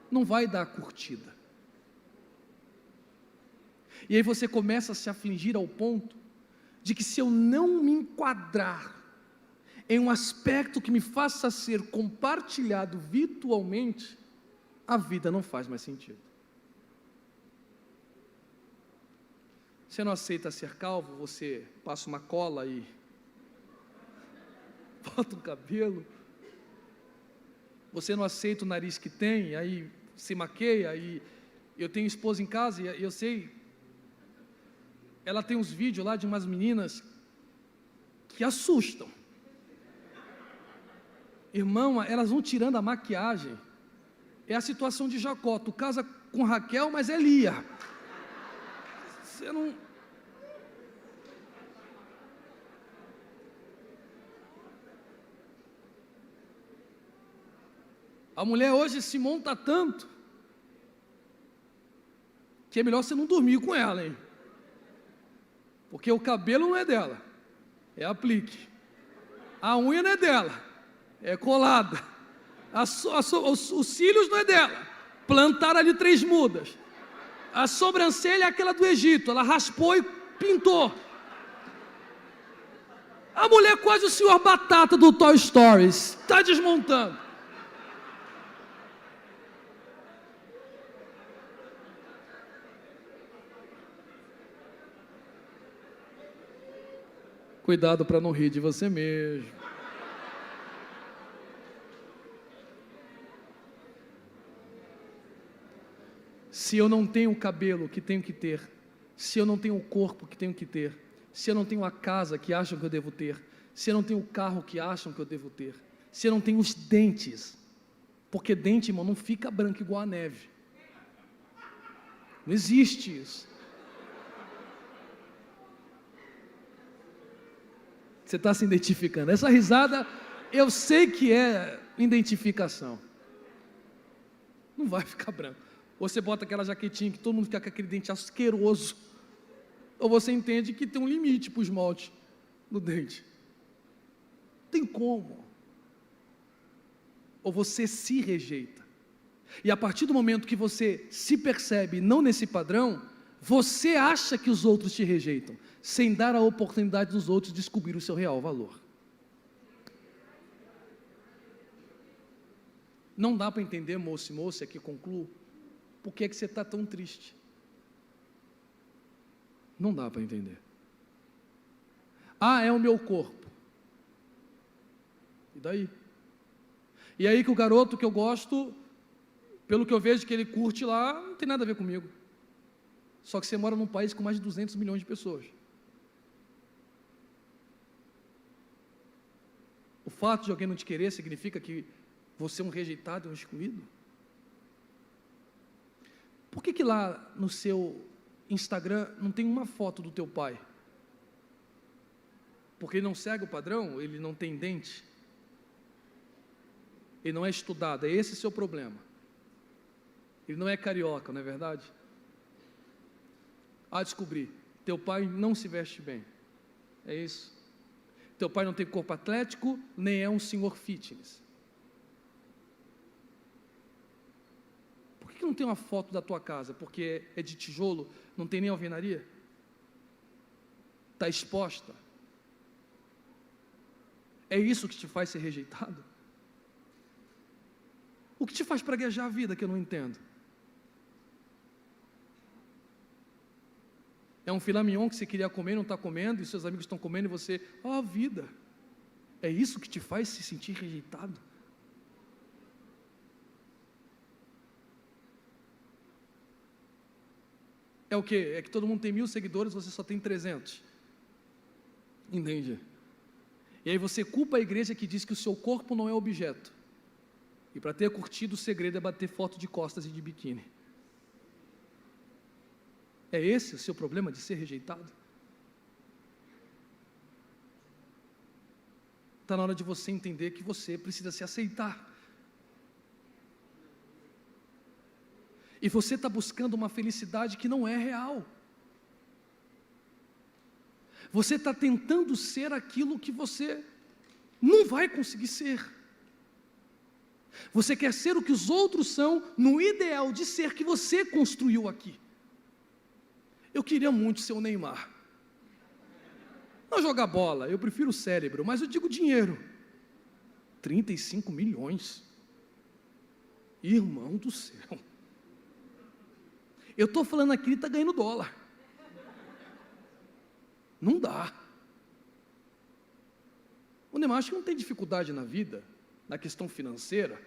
S1: Não vai dar curtida. E aí você começa a se afligir ao ponto de que se eu não me enquadrar em um aspecto que me faça ser compartilhado virtualmente, a vida não faz mais sentido. Você não aceita ser calvo, você passa uma cola e bota um cabelo. Você não aceita o nariz que tem, aí se maqueia. E eu tenho esposa em casa e eu sei, ela tem uns vídeos lá de umas meninas que assustam. Irmão, elas vão tirando a maquiagem. É a situação de Jacó. Tu casa com Raquel, mas é Lia. Você não... A mulher hoje se monta tanto que é melhor você não dormir com ela, hein? Porque o cabelo não é dela, é aplique. A unha não é dela, é colada. Os cílios não é dela, plantaram ali 3 mudas. A sobrancelha é aquela do Egito, ela raspou e pintou. A mulher é quase o senhor Batata do Toy Story, está desmontando. Cuidado para não rir de você mesmo. Se eu não tenho o cabelo que tenho que ter, se eu não tenho o corpo que tenho que ter, se eu não tenho a casa que acham que eu devo ter, se eu não tenho o carro que acham que eu devo ter, se eu não tenho os dentes Porque dente, irmão, não fica branco igual a neve. Não existe isso. Você está se identificando. Essa risada, eu sei que é identificação. Não vai ficar branco. Ou você bota aquela jaquetinha que todo mundo fica com aquele dente asqueroso. Ou você entende que tem um limite para o esmalte no dente. Tem como. Ou você se rejeita. E a partir do momento que você se percebe não nesse padrão, você acha que os outros te rejeitam, sem dar a oportunidade dos outros de descobrir o seu real valor. Não dá para entender, moço e moça, aqui concluo, por que é que você está tão triste. Não dá para entender. Ah, é o meu corpo. E daí? E aí que o garoto que eu gosto, pelo que eu vejo que ele curte lá, não tem nada a ver comigo. Só que você mora num país com mais de 200 milhões de pessoas. O fato de alguém não te querer significa que você é um rejeitado, um excluído? Por que lá no seu Instagram não tem uma foto do teu pai? Porque ele não segue o padrão, ele não tem dente, ele não é estudado, é esse o seu problema. Ele não é carioca, não é verdade? Descobri, teu pai não se veste bem, é isso. Teu pai não tem corpo atlético, nem é um senhor fitness. Por que não tem uma foto da tua casa? Porque é de tijolo, não tem nem alvenaria? Está exposta. É isso que te faz ser rejeitado? O que te faz praguejar a vida que eu não entendo? É um filé mignon que você queria comer e não está comendo, e seus amigos estão comendo e você, vida. É isso que te faz se sentir rejeitado? É o quê? É que todo mundo tem 1000 seguidores, você só tem 300. Entende? E aí você culpa a igreja que diz que o seu corpo não é objeto. E para ter curtido, o segredo é bater foto de costas e de biquíni. É esse o seu problema de ser rejeitado? Está na hora de você entender que você precisa se aceitar. E você está buscando uma felicidade que não é real. Você está tentando ser aquilo que você não vai conseguir ser. Você quer ser o que os outros são, no ideal de ser que você construiu aqui. Eu queria muito ser o Neymar. Não jogar bola, eu prefiro o cérebro, mas eu digo dinheiro. 35 milhões. Irmão do céu. Eu estou falando aqui, ele está ganhando dólar. Não dá. O Neymar acho que não tem dificuldade na vida, na questão financeira.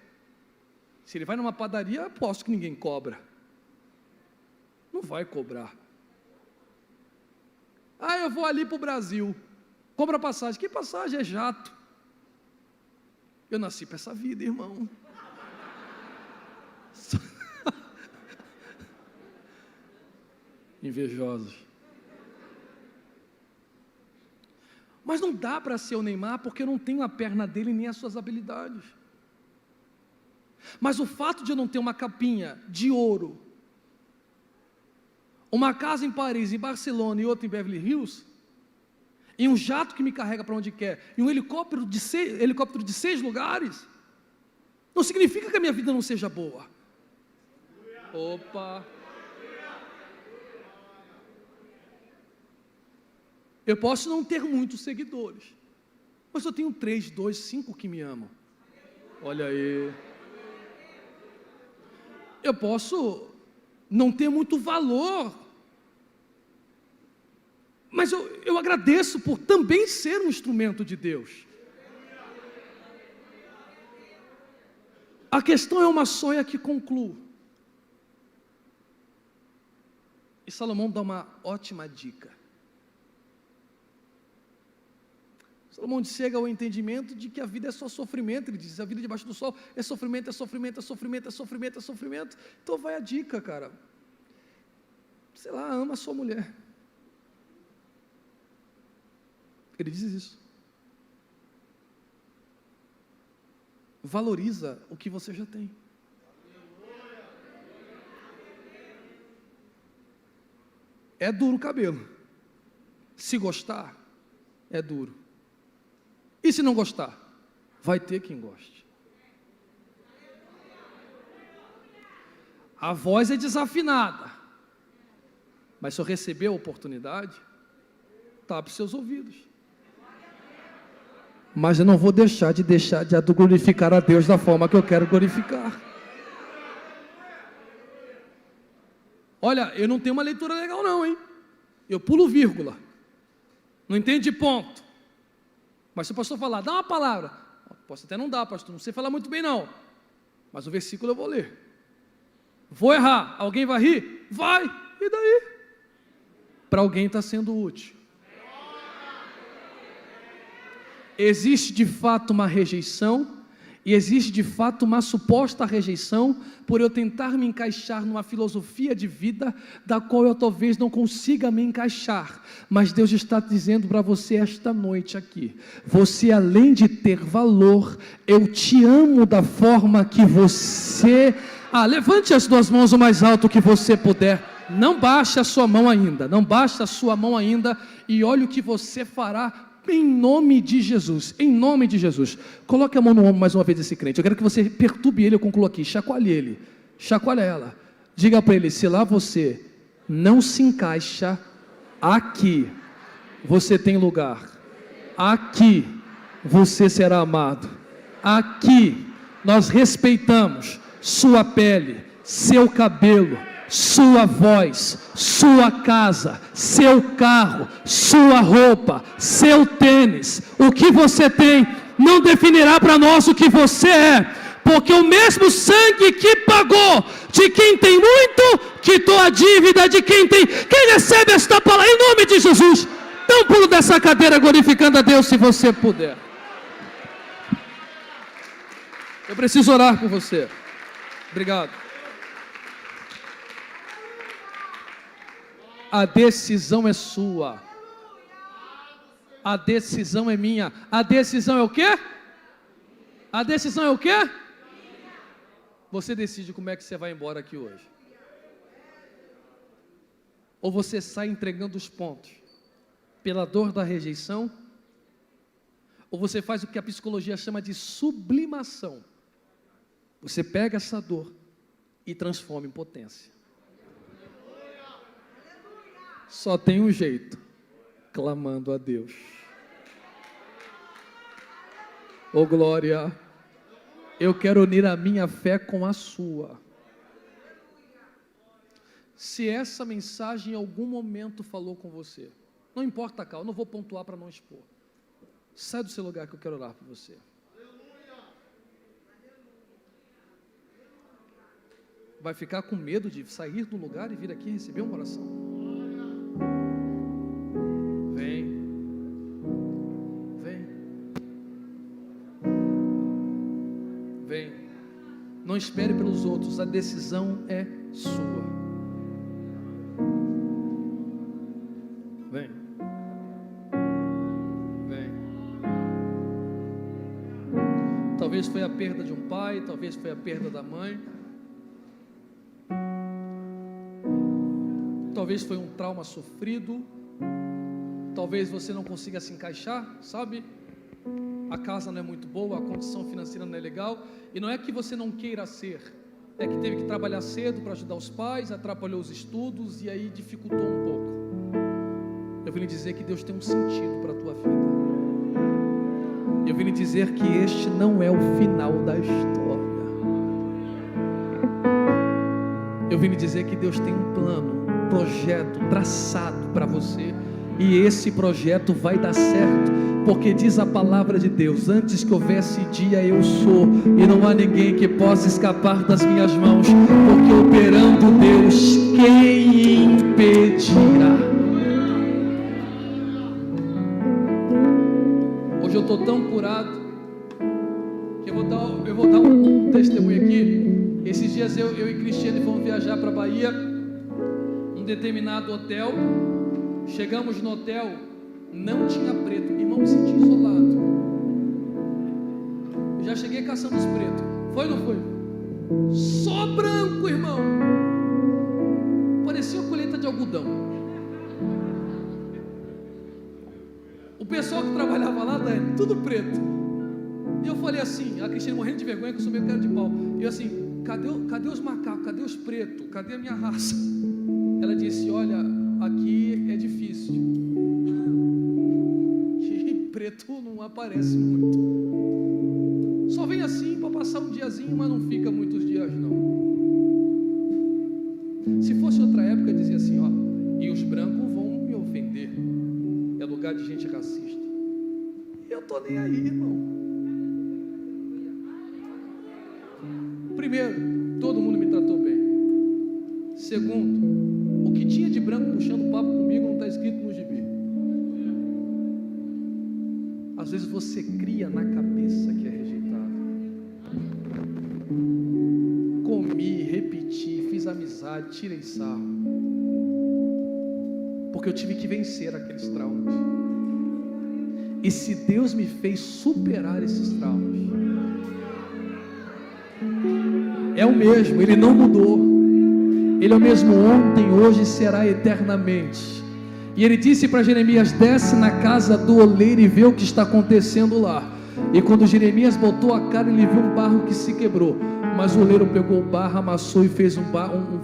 S1: Se ele vai numa padaria, aposto que ninguém cobra. Não vai cobrar. Eu vou ali para o Brasil. Compra passagem. Que passagem? É jato. Eu nasci para essa vida, irmão. Invejosos. Mas não dá para ser o Neymar porque eu não tenho a perna dele nem as suas habilidades. Mas o fato de eu não ter uma capinha de ouro, uma casa em Paris, em Barcelona e outra em Beverly Hills, e um jato que me carrega para onde quer, e um helicóptero de 6 lugares, não significa que a minha vida não seja boa. Opa! Eu posso não ter muitos seguidores, mas eu tenho 3, 2, 5 que me amam. Olha aí. Eu posso não ter muito valor, mas eu agradeço por também ser um instrumento de Deus. A questão é uma só e aqui concluo. E Salomão dá uma ótima dica. Salomão chega ao entendimento de que a vida é só sofrimento. Ele diz: a vida debaixo do sol é sofrimento, é sofrimento, é sofrimento, é sofrimento, é sofrimento. Então vai a dica, cara. Sei lá, ama a sua mulher. Ele diz isso. Valoriza o que você já tem. É duro o cabelo. Se gostar, é duro. E se não gostar? Vai ter quem goste. A voz é desafinada. Mas se eu receber a oportunidade, tape seus ouvidos. Mas eu não vou deixar de glorificar a Deus da forma que eu quero glorificar. Olha, eu não tenho uma leitura legal não, hein? Eu pulo vírgula. Não entende ponto. Mas se o pastor falar, dá uma palavra. Posso até não dar, pastor, não sei falar muito bem não. Mas o versículo eu vou ler. Vou errar, alguém vai rir? Vai, e daí? Para alguém está sendo útil. Existe de fato uma rejeição, e existe de fato uma suposta rejeição, por eu tentar me encaixar numa filosofia de vida, da qual eu talvez não consiga me encaixar, mas Deus está dizendo para você esta noite aqui, você além de ter valor, eu te amo da forma que você, levante as duas mãos o mais alto que você puder, não baixe a sua mão ainda, não baixe a sua mão ainda, e olhe o que você fará, em nome de Jesus, em nome de Jesus. Coloque a mão no ombro mais uma vez desse crente. Eu quero que você perturbe ele, eu concluo aqui, chacoalhe ele, chacoalhe ela, diga para ele, se lá você não se encaixa, aqui você tem lugar, aqui você será amado, aqui nós respeitamos sua pele, seu cabelo, sua voz, sua casa, seu carro, sua roupa, seu tênis, o que você tem, não definirá para nós o que você é, porque o mesmo sangue que pagou, de quem tem muito, quitou a dívida de quem tem. Quem recebe esta palavra, em nome de Jesus, dá um pulo dessa cadeira glorificando a Deus se você puder. Eu preciso orar por você. Obrigado. A decisão é sua. A decisão é minha. A decisão é o quê? A decisão é o quê? Você decide como é que você vai embora aqui hoje. Ou você sai entregando os pontos pela dor da rejeição, ou você faz o que a psicologia chama de sublimação. Você pega essa dor e transforma em potência. Só tem um jeito, clamando a Deus. Oh glória, eu quero unir a minha fé com a sua. Se essa mensagem em algum momento falou com você, não importa a causa, eu não vou pontuar para não expor. Sai do seu lugar que eu quero orar por você. Vai ficar com medo de sair do lugar e vir aqui receber uma oração? Vem, não espere pelos outros, a decisão é sua. Vem. Talvez foi a perda de um pai, talvez foi a perda da mãe, talvez foi um trauma sofrido, talvez você não consiga se encaixar, sabe? A casa não é muito boa, a condição financeira não é legal, e não é que você não queira ser, é que teve que trabalhar cedo para ajudar os pais, atrapalhou os estudos e aí dificultou um pouco. Eu vim lhe dizer que Deus tem um sentido para a tua vida. Eu vim lhe dizer que este não é o final da história. Eu vim lhe dizer que Deus tem um plano, um projeto traçado para você, e esse projeto vai dar certo, porque diz a palavra de Deus, antes que houvesse dia eu sou, e não há ninguém que possa escapar das minhas mãos, porque operando Deus, quem impedirá? Hoje eu estou tão curado que eu vou dar um testemunho aqui. Esses dias eu e Cristiane fomos viajar para a Bahia, um determinado hotel. Chegamos no hotel, não tinha preto. Irmão, me senti isolado. Eu já cheguei caçando os pretos. Foi ou não foi? Só branco, irmão. Parecia uma colheita de algodão. O pessoal que trabalhava lá, tudo preto. E eu falei assim, a Cristina morrendo de vergonha, que eu sou meio cara de pau. E eu assim, cadê os macacos? Cadê os pretos? Cadê a minha raça? Ela disse, olha, aqui é difícil. Que preto não aparece muito. Só vem assim para passar um diazinho, mas não fica muitos dias não. Se fosse outra época, eu dizia assim, ó, e os brancos vão me ofender. É lugar de gente racista. Eu tô nem aí, irmão. Primeiro, todo mundo me tratou bem. Segundo, o que tinha de branco puxando papo comigo não está escrito no gibi. Às vezes você cria na cabeça que é rejeitado. Comi, repeti, fiz amizade, tirei sarro, porque eu tive que vencer aqueles traumas. E se Deus me fez superar esses traumas, é o mesmo, Ele não mudou. Ele é o mesmo ontem, hoje e será eternamente. E Ele disse para Jeremias, desce na casa do oleiro e vê o que está acontecendo lá. E quando Jeremias botou a cara, ele viu um barro que se quebrou, mas o oleiro pegou o barro, amassou e fez um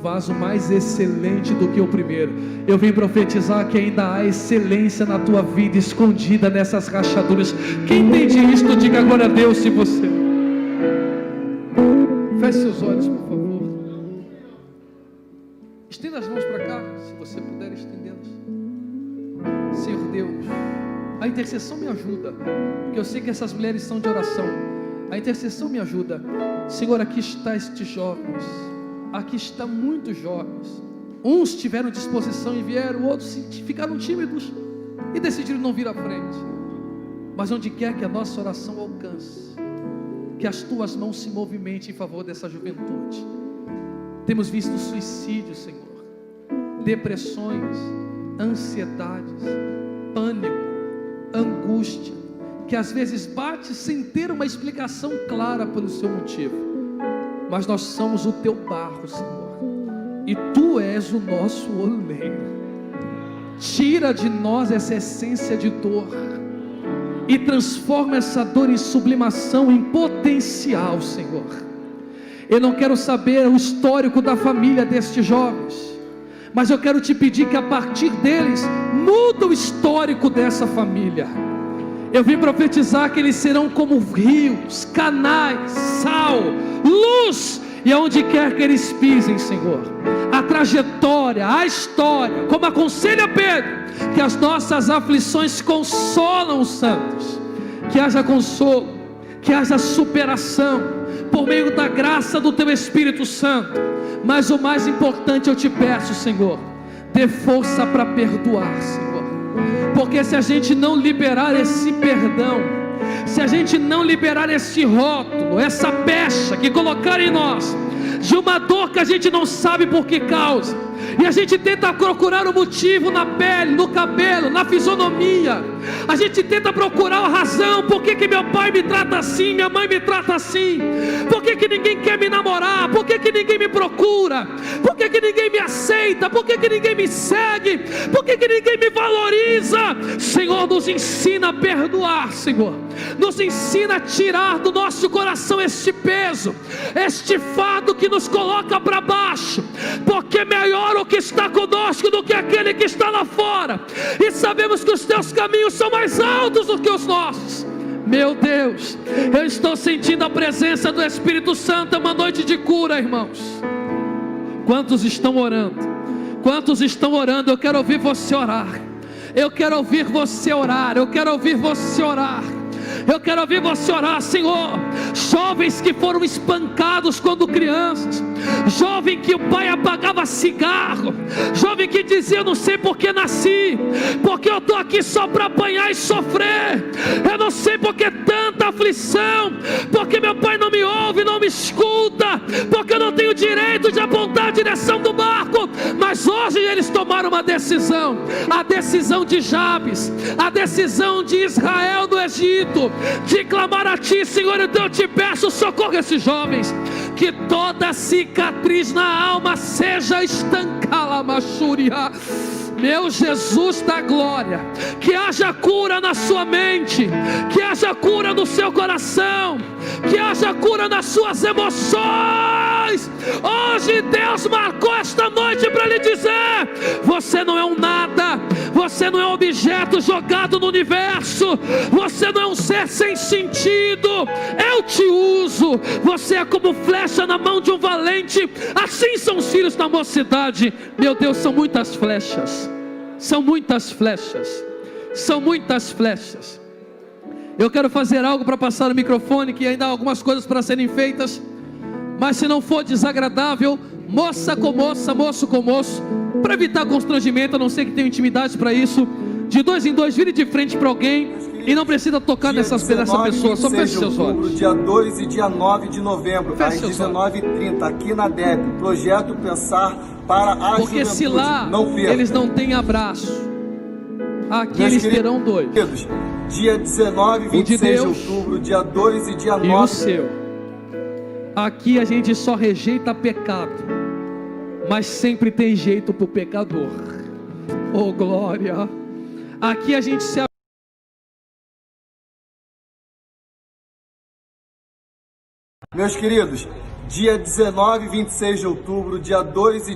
S1: vaso mais excelente do que o primeiro. Eu vim profetizar que ainda há excelência na tua vida, escondida nessas rachaduras. Quem entende isto, diga glória a Deus. Se você feche seus olhos, por favor. Estenda as mãos para cá, se você puder estendê-las. Senhor Deus, a intercessão me ajuda, porque eu sei que essas mulheres são de oração. A intercessão me ajuda. Senhor, aqui está estes jovens, aqui estão muitos jovens. Uns tiveram disposição e vieram, outros ficaram tímidos e decidiram não vir à frente. Mas onde quer que a nossa oração alcance, que as tuas mãos se movimentem em favor dessa juventude. Temos visto suicídio, Senhor, depressões, ansiedades, pânico, angústia, que às vezes bate sem ter uma explicação clara pelo seu motivo. Mas nós somos o teu barro, Senhor, e tu és o nosso oleiro. Tira de nós essa essência de dor e transforma essa dor em sublimação, em potencial, Senhor. Eu não quero saber o histórico da família destes jovens, mas eu quero te pedir que a partir deles muda o histórico dessa família. Eu vim profetizar que eles serão como rios, canais, sal, luz, e aonde quer que eles pisem, Senhor, a trajetória, a história, como aconselha Pedro, que as nossas aflições consolam os santos, que haja consolo, que haja superação, por meio da graça do Teu Espírito Santo. Mas o mais importante, eu te peço, Senhor, dê força para perdoar, Senhor, porque se a gente não liberar esse perdão, se a gente não liberar esse rótulo, essa pecha que colocaram em nós, de uma dor que a gente não sabe por que causa, e a gente tenta procurar o motivo na pele, no cabelo, na fisionomia, a gente tenta procurar a razão, por que meu pai me trata assim, minha mãe me trata assim, por que ninguém quer me namorar, por que ninguém me procura, por que ninguém me aceita, por que ninguém me segue, por que ninguém me valoriza. Senhor, nos ensina a perdoar, Senhor, nos ensina a tirar do nosso coração este peso, este fardo que nos coloca para baixo, porque melhor o que está conosco do que aquele que está lá fora, e sabemos que os teus caminhos são mais altos do que os nossos. Meu Deus, eu estou sentindo a presença do Espírito Santo. É uma noite de cura, irmãos. Quantos estão orando? Quantos estão orando? Eu quero ouvir você orar. Eu quero ouvir você orar. Eu quero ouvir você orar. Eu quero ouvir você orar, Senhor. Jovens que foram espancados quando crianças, jovem que o pai apagava cigarro, jovem que dizia: eu não sei porque nasci, porque eu estou aqui só para apanhar e sofrer, eu não sei porque tanta aflição, porque meu pai não me ouve, não me escuta, porque eu não tenho direito de apontar a direção do barco. Mas hoje eles tomaram uma decisão, a decisão de Jabes, a decisão de Israel do Egito, de clamar a ti: Senhor, então eu te peço, socorre esses jovens, que toda cicatriz na alma seja estancada, Machúria. Meu Jesus da glória, que haja cura na sua mente, que haja cura no seu coração, que haja cura nas suas emoções. Hoje Deus marcou esta noite para lhe dizer: você não é um nada, você não é um objeto jogado no universo, você não é um ser sem sentido, eu te uso, você é como flecha na mão de um valente. Assim são os filhos da mocidade. Meu Deus, são muitas flechas, são muitas flechas, são muitas flechas. Eu quero fazer algo para passar o microfone, que ainda há algumas coisas para serem feitas, mas se não for desagradável, moça com moça, moço com moço, para evitar constrangimento, a não ser que tenha intimidade para isso, de 2 em 2, vire de frente para alguém, e não precisa tocar nessa pessoa, só feche seus olhos.
S2: Dia 2 e dia 9 de novembro, às 19h30, aqui na DEP, projeto Pensar para a Juventude.
S1: Porque se lá eles não têm abraço, aqui eles terão 2.
S2: Dia 19 e 26 de outubro, dia 2 e dia 9.
S1: E o seu. Aqui a gente só rejeita pecado, mas sempre tem jeito para o pecador. Oh glória! Aqui a gente se
S2: Meus queridos, dia 19 e 26 de outubro, dia 2 e